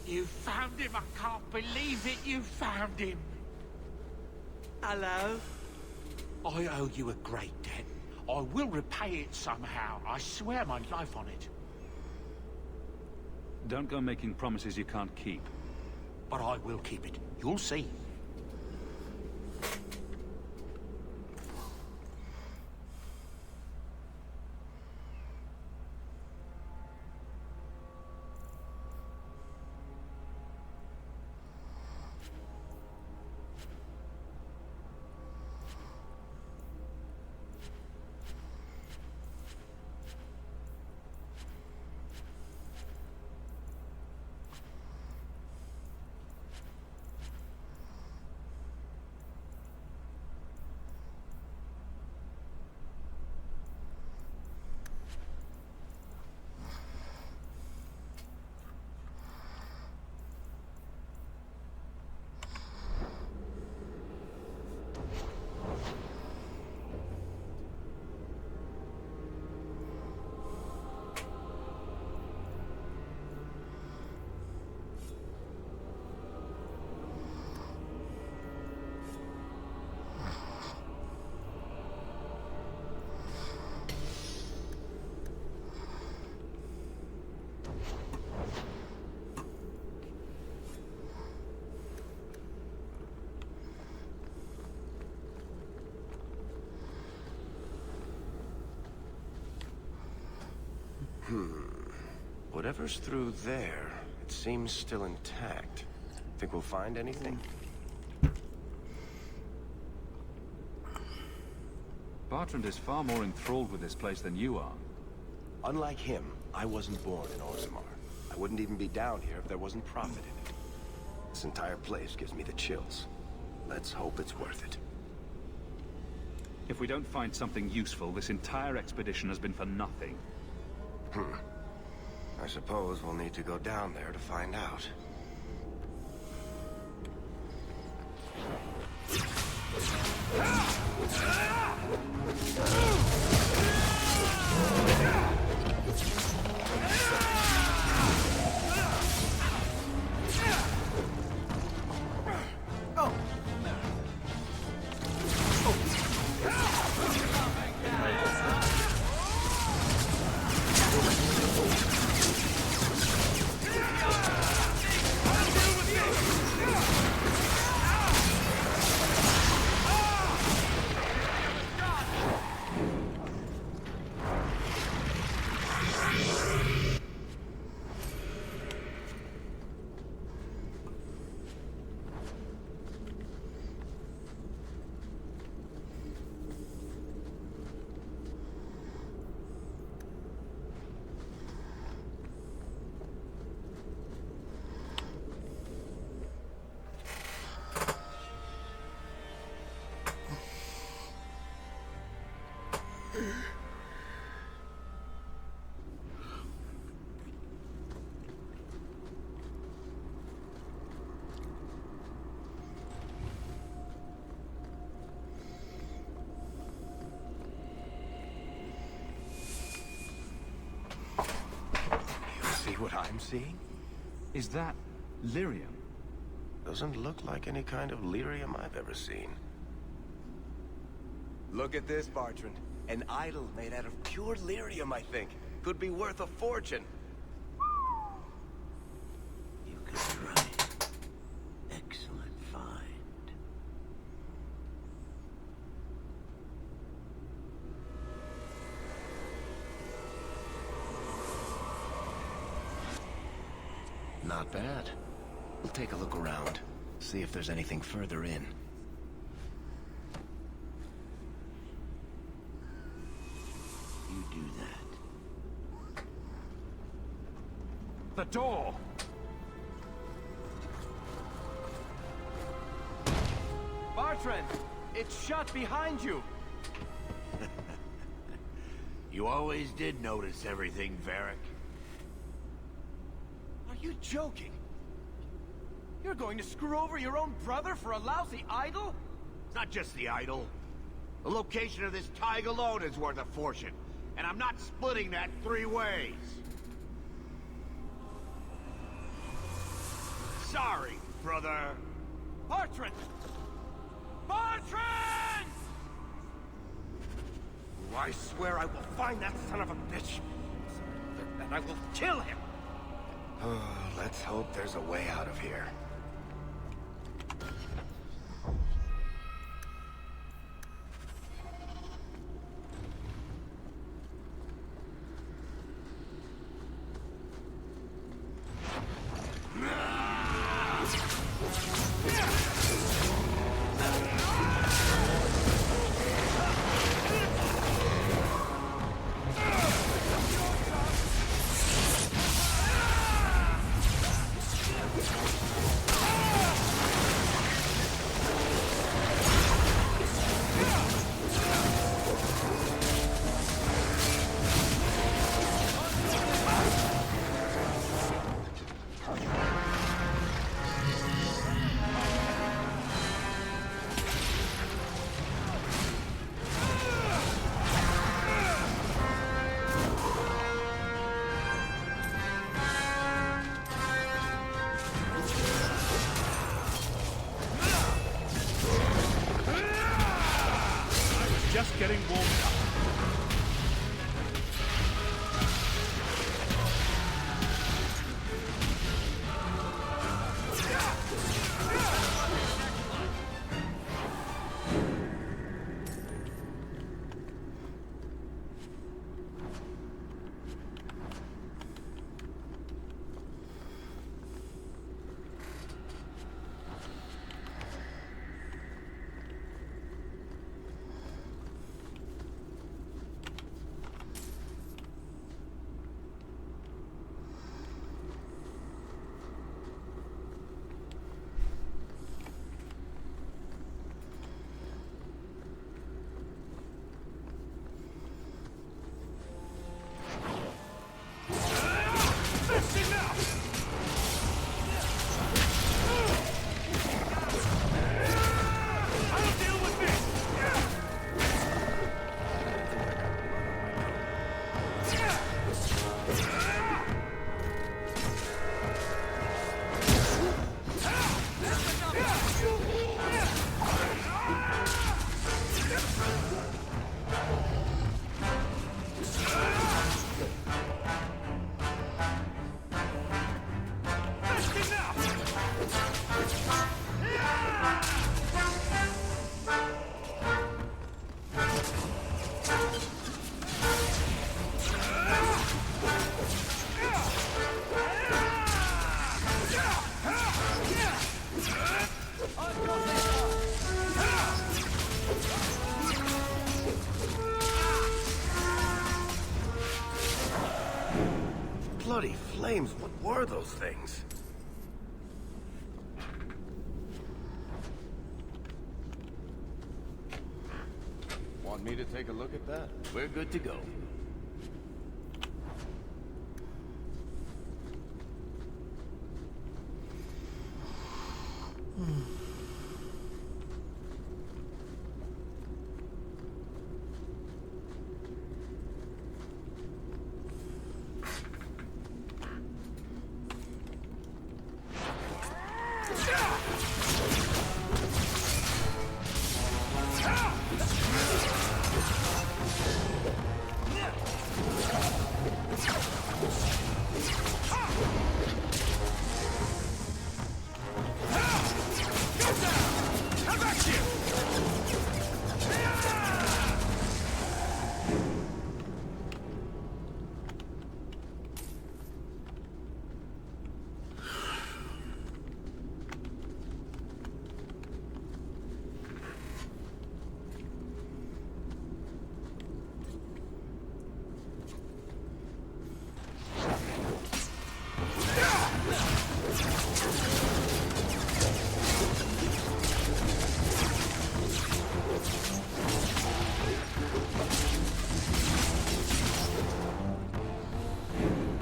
You found him! I can't believe it! You found him! Hello? I owe you a great debt. I will repay it somehow. I swear my life on it. Don't go making promises you can't keep. But I will keep it. You'll see. Whatever's through there, it seems still intact. Think we'll find anything? Bartrand is far more enthralled with this place than you are. Unlike him, I wasn't born in Orzammar. I wouldn't even be down here if there wasn't profit in it. This entire place gives me the chills. Let's hope it's worth it. If we don't find something useful, this entire expedition has been for nothing. I suppose we'll need to go down there to find out. What I'm seeing? Is that lyrium? Doesn't look like any kind of lyrium I've ever seen. Look at this, Bartrand. An idol made out of pure lyrium, I think. Could be worth a fortune. You could be right. Excellent find. Not bad. We'll take a look around. See if there's anything further in. You do that. The door! Bartrand! It's shut behind you! You always did notice everything, Varric. Are you joking? You're going to screw over your own brother for a lousy idol? It's not just the idol. The location of this tag alone is worth a fortune. And I'm not splitting that 3 ways. Sorry, brother. Bartrand! Bartrand! I swear I will find that son of a bitch. And I will kill him. Let's hope there's a way out of here. Just getting warmed up. Bloody flames, what were those things? Want me to take a look at that? We're good to go.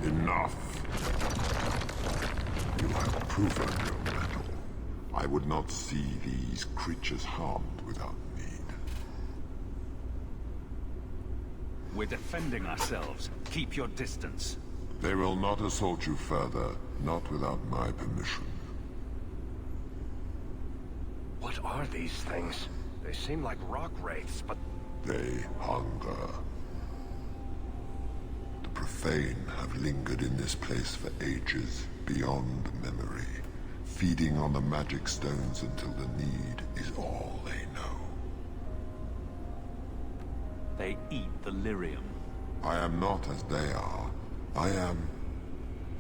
Enough. You have proven your mettle. I would not see these creatures harmed without need. We're defending ourselves. Keep your distance. They will not assault you further, not without my permission. What are these things? They seem like rock wraiths, but... They hunger. The profane have lingered in this place for ages, beyond memory, feeding on the magic stones until the need is all they know. They eat the lyrium. I am not as they are. I am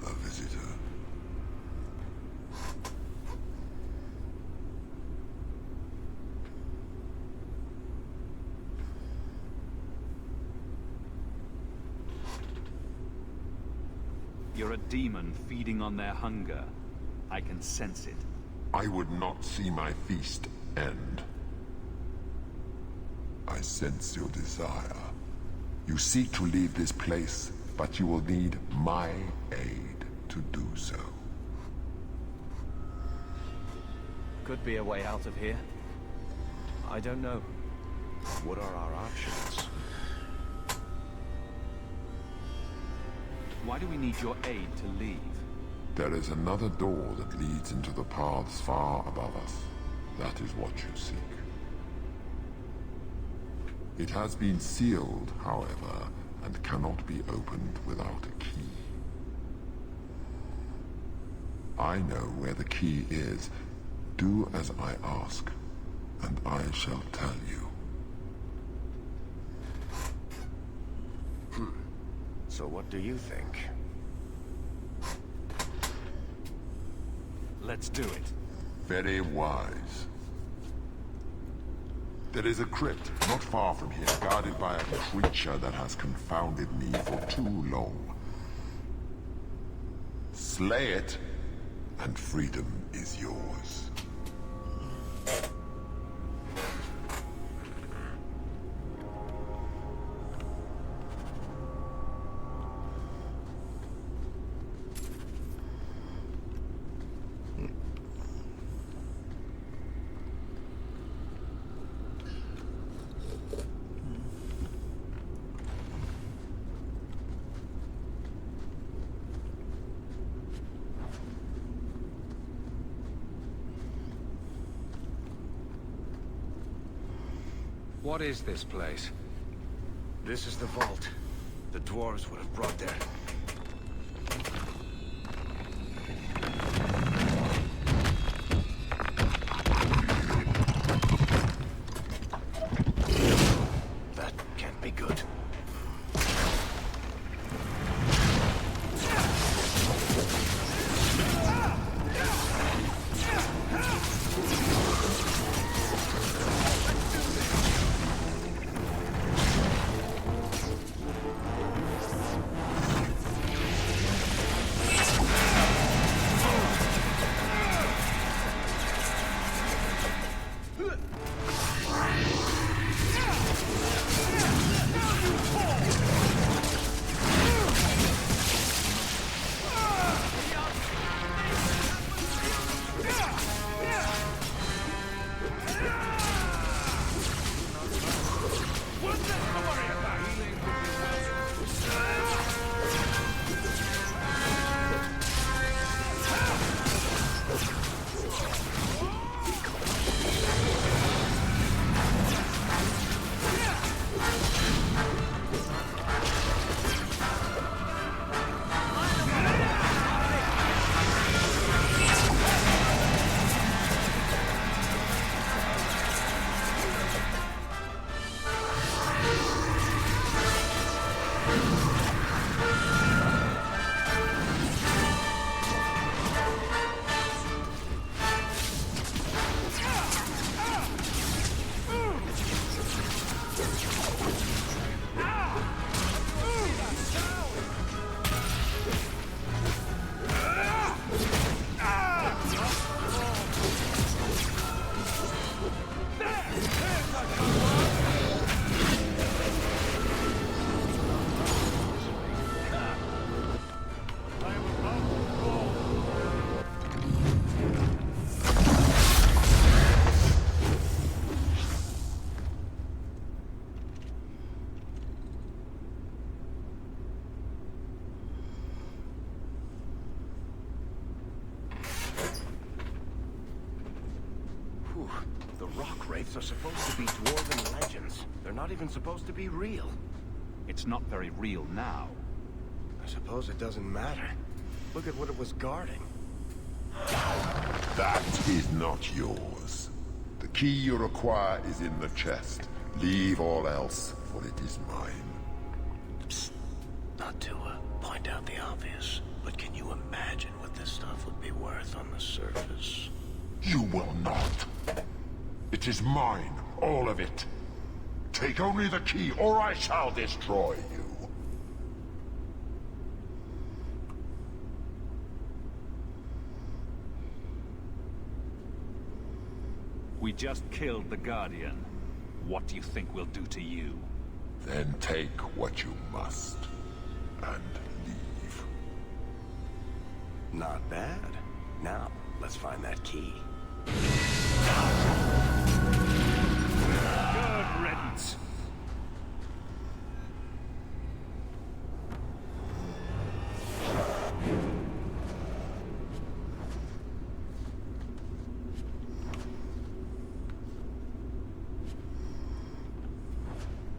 a visitor. You're a demon feeding on their hunger. I can sense it. I would not see my feast end. I sense your desire. You seek to leave this place, but you will need my aid to do so. Could be a way out of here. I don't know. What are our options? Why do we need your aid to leave? There is another door that leads into the paths far above us. That is what you seek. It has been sealed, however, and cannot be opened without a key. I know where the key is. Do as I ask, and I shall tell you. So what do you think? Let's do it. Very wise. There is a crypt not far from here, guarded by a creature that has confounded me for too long. Slay it, and freedom is yours. What is this place? This is the vault. The dwarves would have brought there. That can't be good. wraiths are supposed to be dwarven legends. They're not even supposed to be real. It's not very real now. I suppose it doesn't matter. Look at what it was guarding. That is not yours. The key you require is in the chest. Leave all else, for it is mine. Psst. Not to point out the obvious, but can you imagine what this stuff would be worth on the surface? You will not. It is mine, all of it. Take only the key, or I shall destroy you. We just killed the Guardian. What do you think we'll do to you? Then take what you must, and leave. Not bad. Now, let's find that key. Good riddance.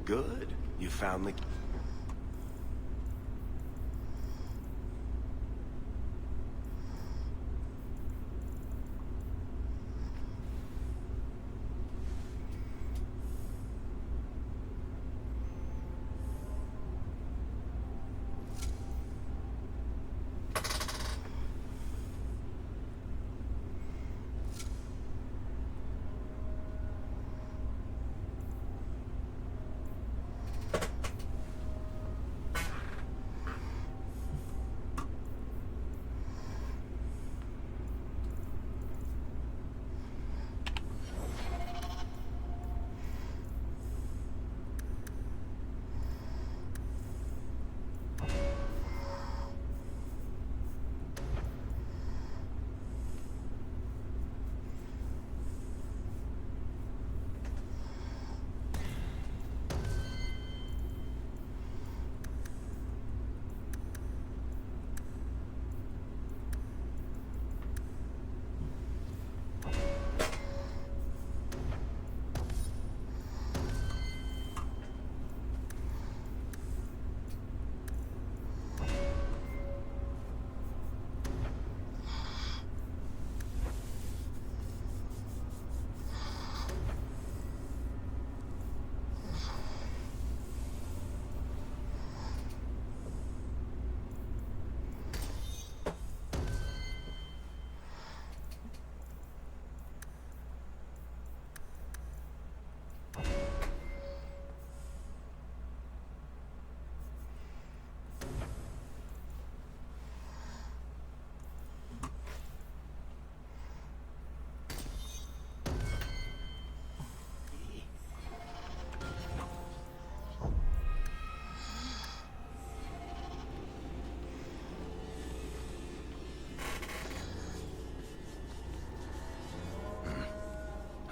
Good. You found the...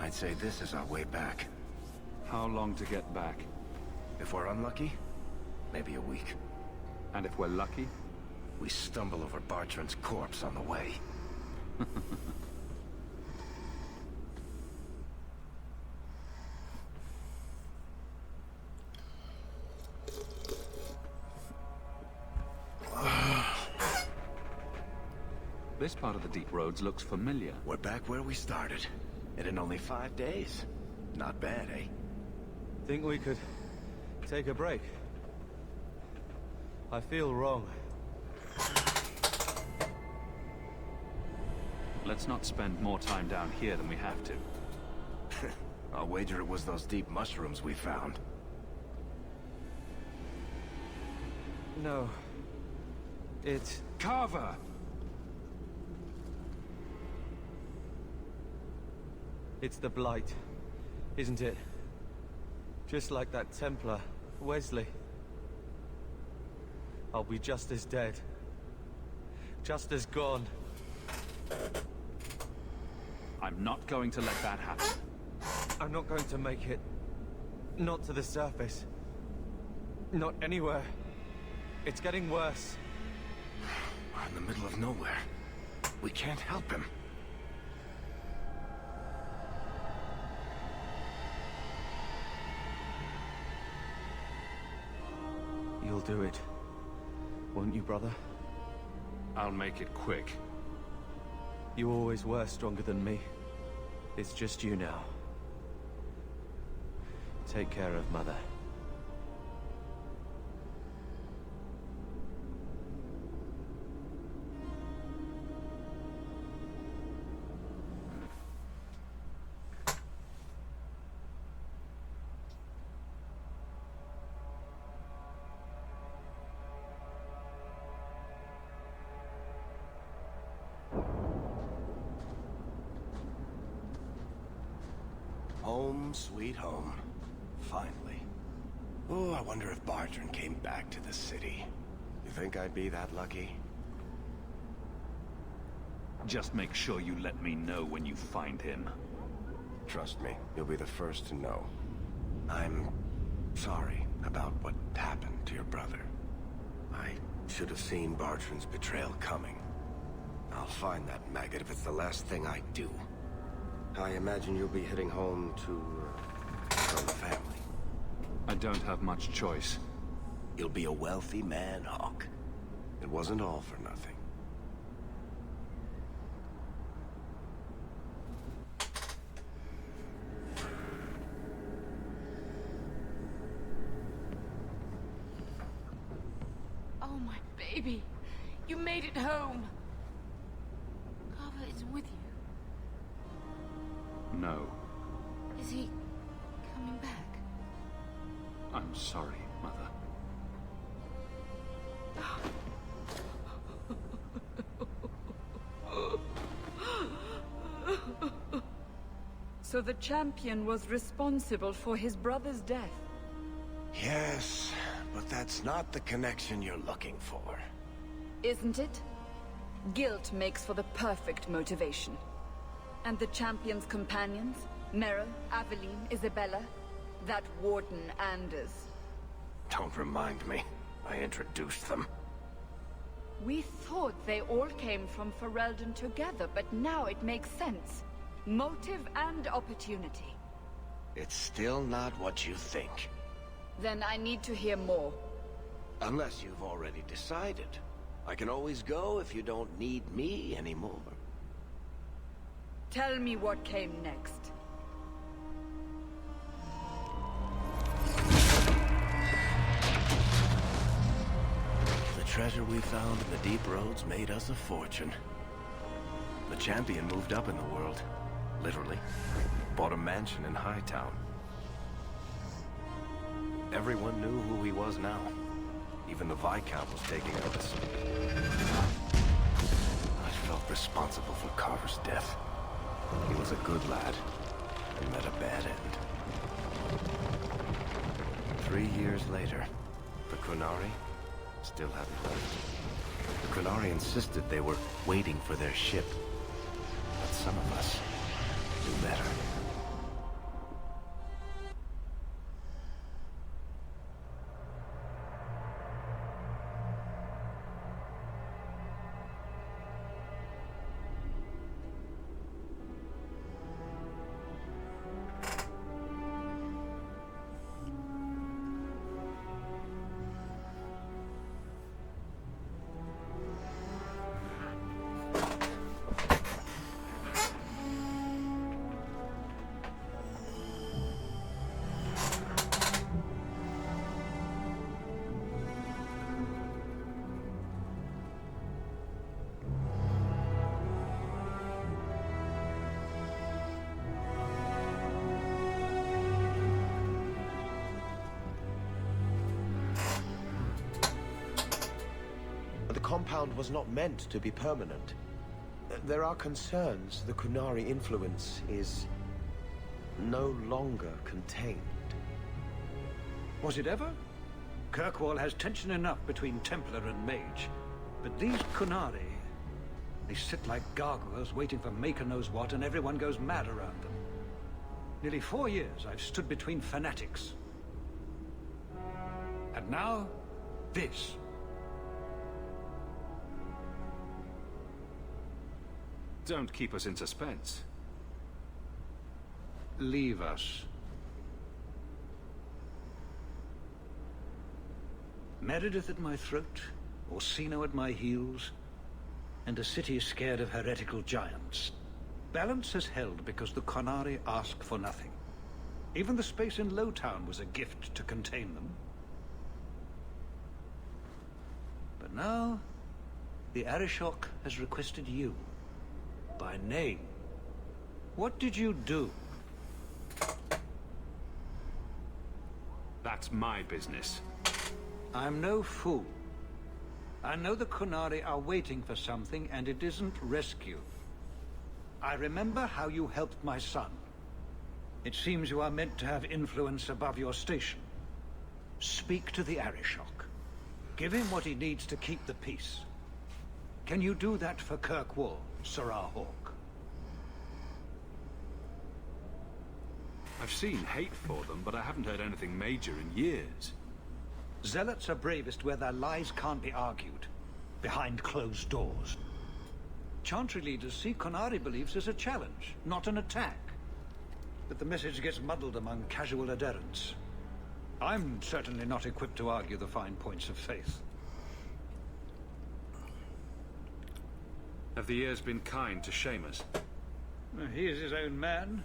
I'd say this is our way back. How long to get back? If we're unlucky, maybe a week. And if we're lucky? We stumble over Bartrand's corpse on the way. This part of the Deep Roads looks familiar. We're back where we started. And in only 5 days. Not bad, eh? Think we could take a break? I feel wrong. Let's not spend more time down here than we have to. I'll wager it was those deep mushrooms we found. No. It's... Carver! It's the Blight, isn't it? Just like that Templar, Wesley. I'll be just as dead. Just as gone. I'm not going to let that happen. I'm not going to make it. Not to the surface. Not anywhere. It's getting worse. We're in the middle of nowhere. We can't help him. do it. Won't you, brother? I'll make it quick. You always were stronger than me. It's just you now. Take care of Mother. Home, sweet home. Finally. Oh, I wonder if Bartrand came back to the city. You think I'd be that lucky? Just make sure you let me know when you find him. Trust me, you'll be the first to know. I'm sorry about what happened to your brother. I should have seen Bartrand's betrayal coming. I'll find that maggot if it's the last thing I do. I imagine you'll be heading home to the family. I don't have much choice. You'll be a wealthy man, Hawke. It wasn't all for nothing. Oh, my baby. You made it home. Carver isn't with you. No. Is he coming back? I'm sorry, Mother. So the champion was responsible for his brother's death? Yes, but that's not the connection you're looking for. Isn't it? Guilt makes for the perfect motivation. And the champion's companions? Merrill, Aveline, Isabella? That Warden Anders? Don't remind me. I introduced them. We thought they all came from Ferelden together, but now it makes sense. Motive and opportunity. It's still not what you think. Then I need to hear more. Unless you've already decided. I can always go if you don't need me anymore. Tell me what came next. The treasure we found in the deep roads made us a fortune. The champion moved up in the world. Literally. Bought a mansion in Hightown. Everyone knew who he was now. Even the Viscount was taking notice. I felt responsible for Carver's death. He was a good lad, and met a bad end. 3 years later, the Qunari still hadn't left. The Qunari insisted they were waiting for their ship. But some of us knew better. The compound was not meant to be permanent. There are concerns the Qunari influence is no longer contained. Was it ever? Kirkwall has tension enough between Templar and Mage. But these Qunari, they sit like gargoyles waiting for Maker knows what, and everyone goes mad around them. Nearly 4 years I've stood between fanatics. And now, this. Don't keep us in suspense. Leave us. Meredith at my throat, Orsino at my heels, and a city scared of heretical giants. Balance has held because the Qunari ask for nothing. Even the space in Lowtown was a gift to contain them. But now, the Arishok has requested you, by name. What did you do? That's my business. I'm no fool. I know the Qunari are waiting for something, and it isn't rescue. I remember how you helped my son. It seems you are meant to have influence above your station. Speak to the Arishok. Give him what he needs to keep the peace. Can you do that for Kirkwall, Serah Hawke? I've seen hate for them, but I haven't heard anything major in years. Zealots are bravest where their lies can't be argued, behind closed doors. Chantry leaders see Qunari beliefs as a challenge, not an attack. But the message gets muddled among casual adherents. I'm certainly not equipped to argue the fine points of faith. Have the years been kind to Seamus? He is his own man.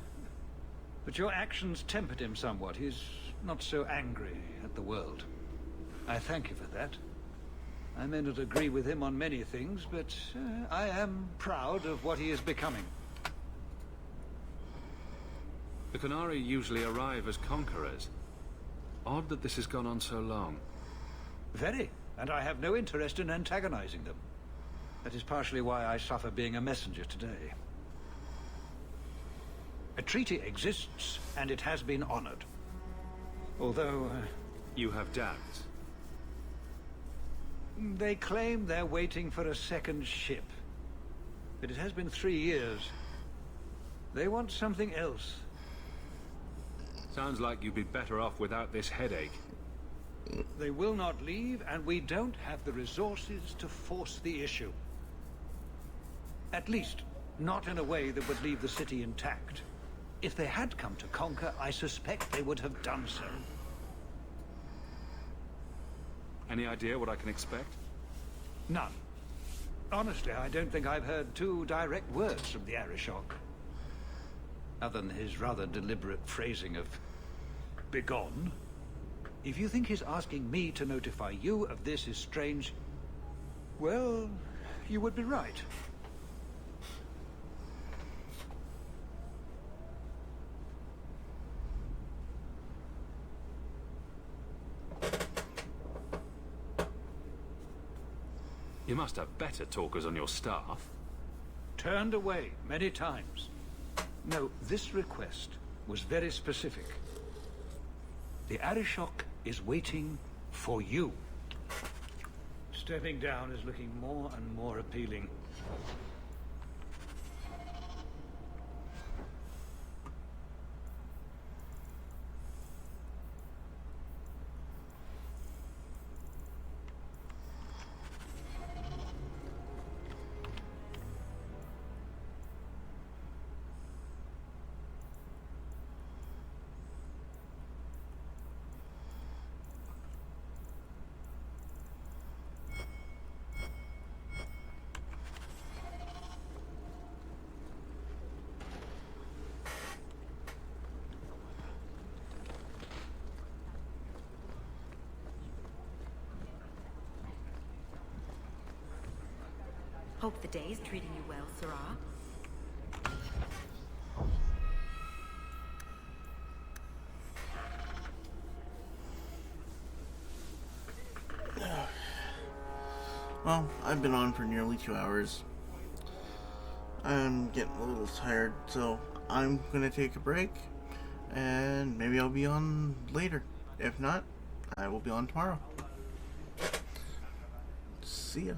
But your actions tempered him somewhat. He's not so angry at the world. I thank you for that. I may not agree with him on many things, but I am proud of what he is becoming. The Qunari usually arrive as conquerors. Odd that this has gone on so long. Very, and I have no interest in antagonizing them. That is partially why I suffer being a messenger today. A treaty exists, and it has been honored. Although... you have doubts? They claim they're waiting for a second ship. But it has been 3 years. They want something else. Sounds like you'd be better off without this headache. They will not leave, and we don't have the resources to force the issue. At least, not in a way that would leave the city intact. If they had come to conquer, I suspect they would have done so. Any idea what I can expect? None. Honestly, I don't think I've heard 2 direct words from the Arishok. Other than his rather deliberate phrasing of begone. If you think his asking me to notify you of this is strange, well, you would be right. You must have better talkers on your staff. Turned away many times. No, this request was very specific. The Arishok is waiting for you. Stepping down is looking more and more appealing. Hope the day is treating you well, Serah. Well, I've been on for nearly 2 hours. I'm getting a little tired, so I'm gonna take a break, and maybe I'll be on later. If not, I will be on tomorrow. See ya.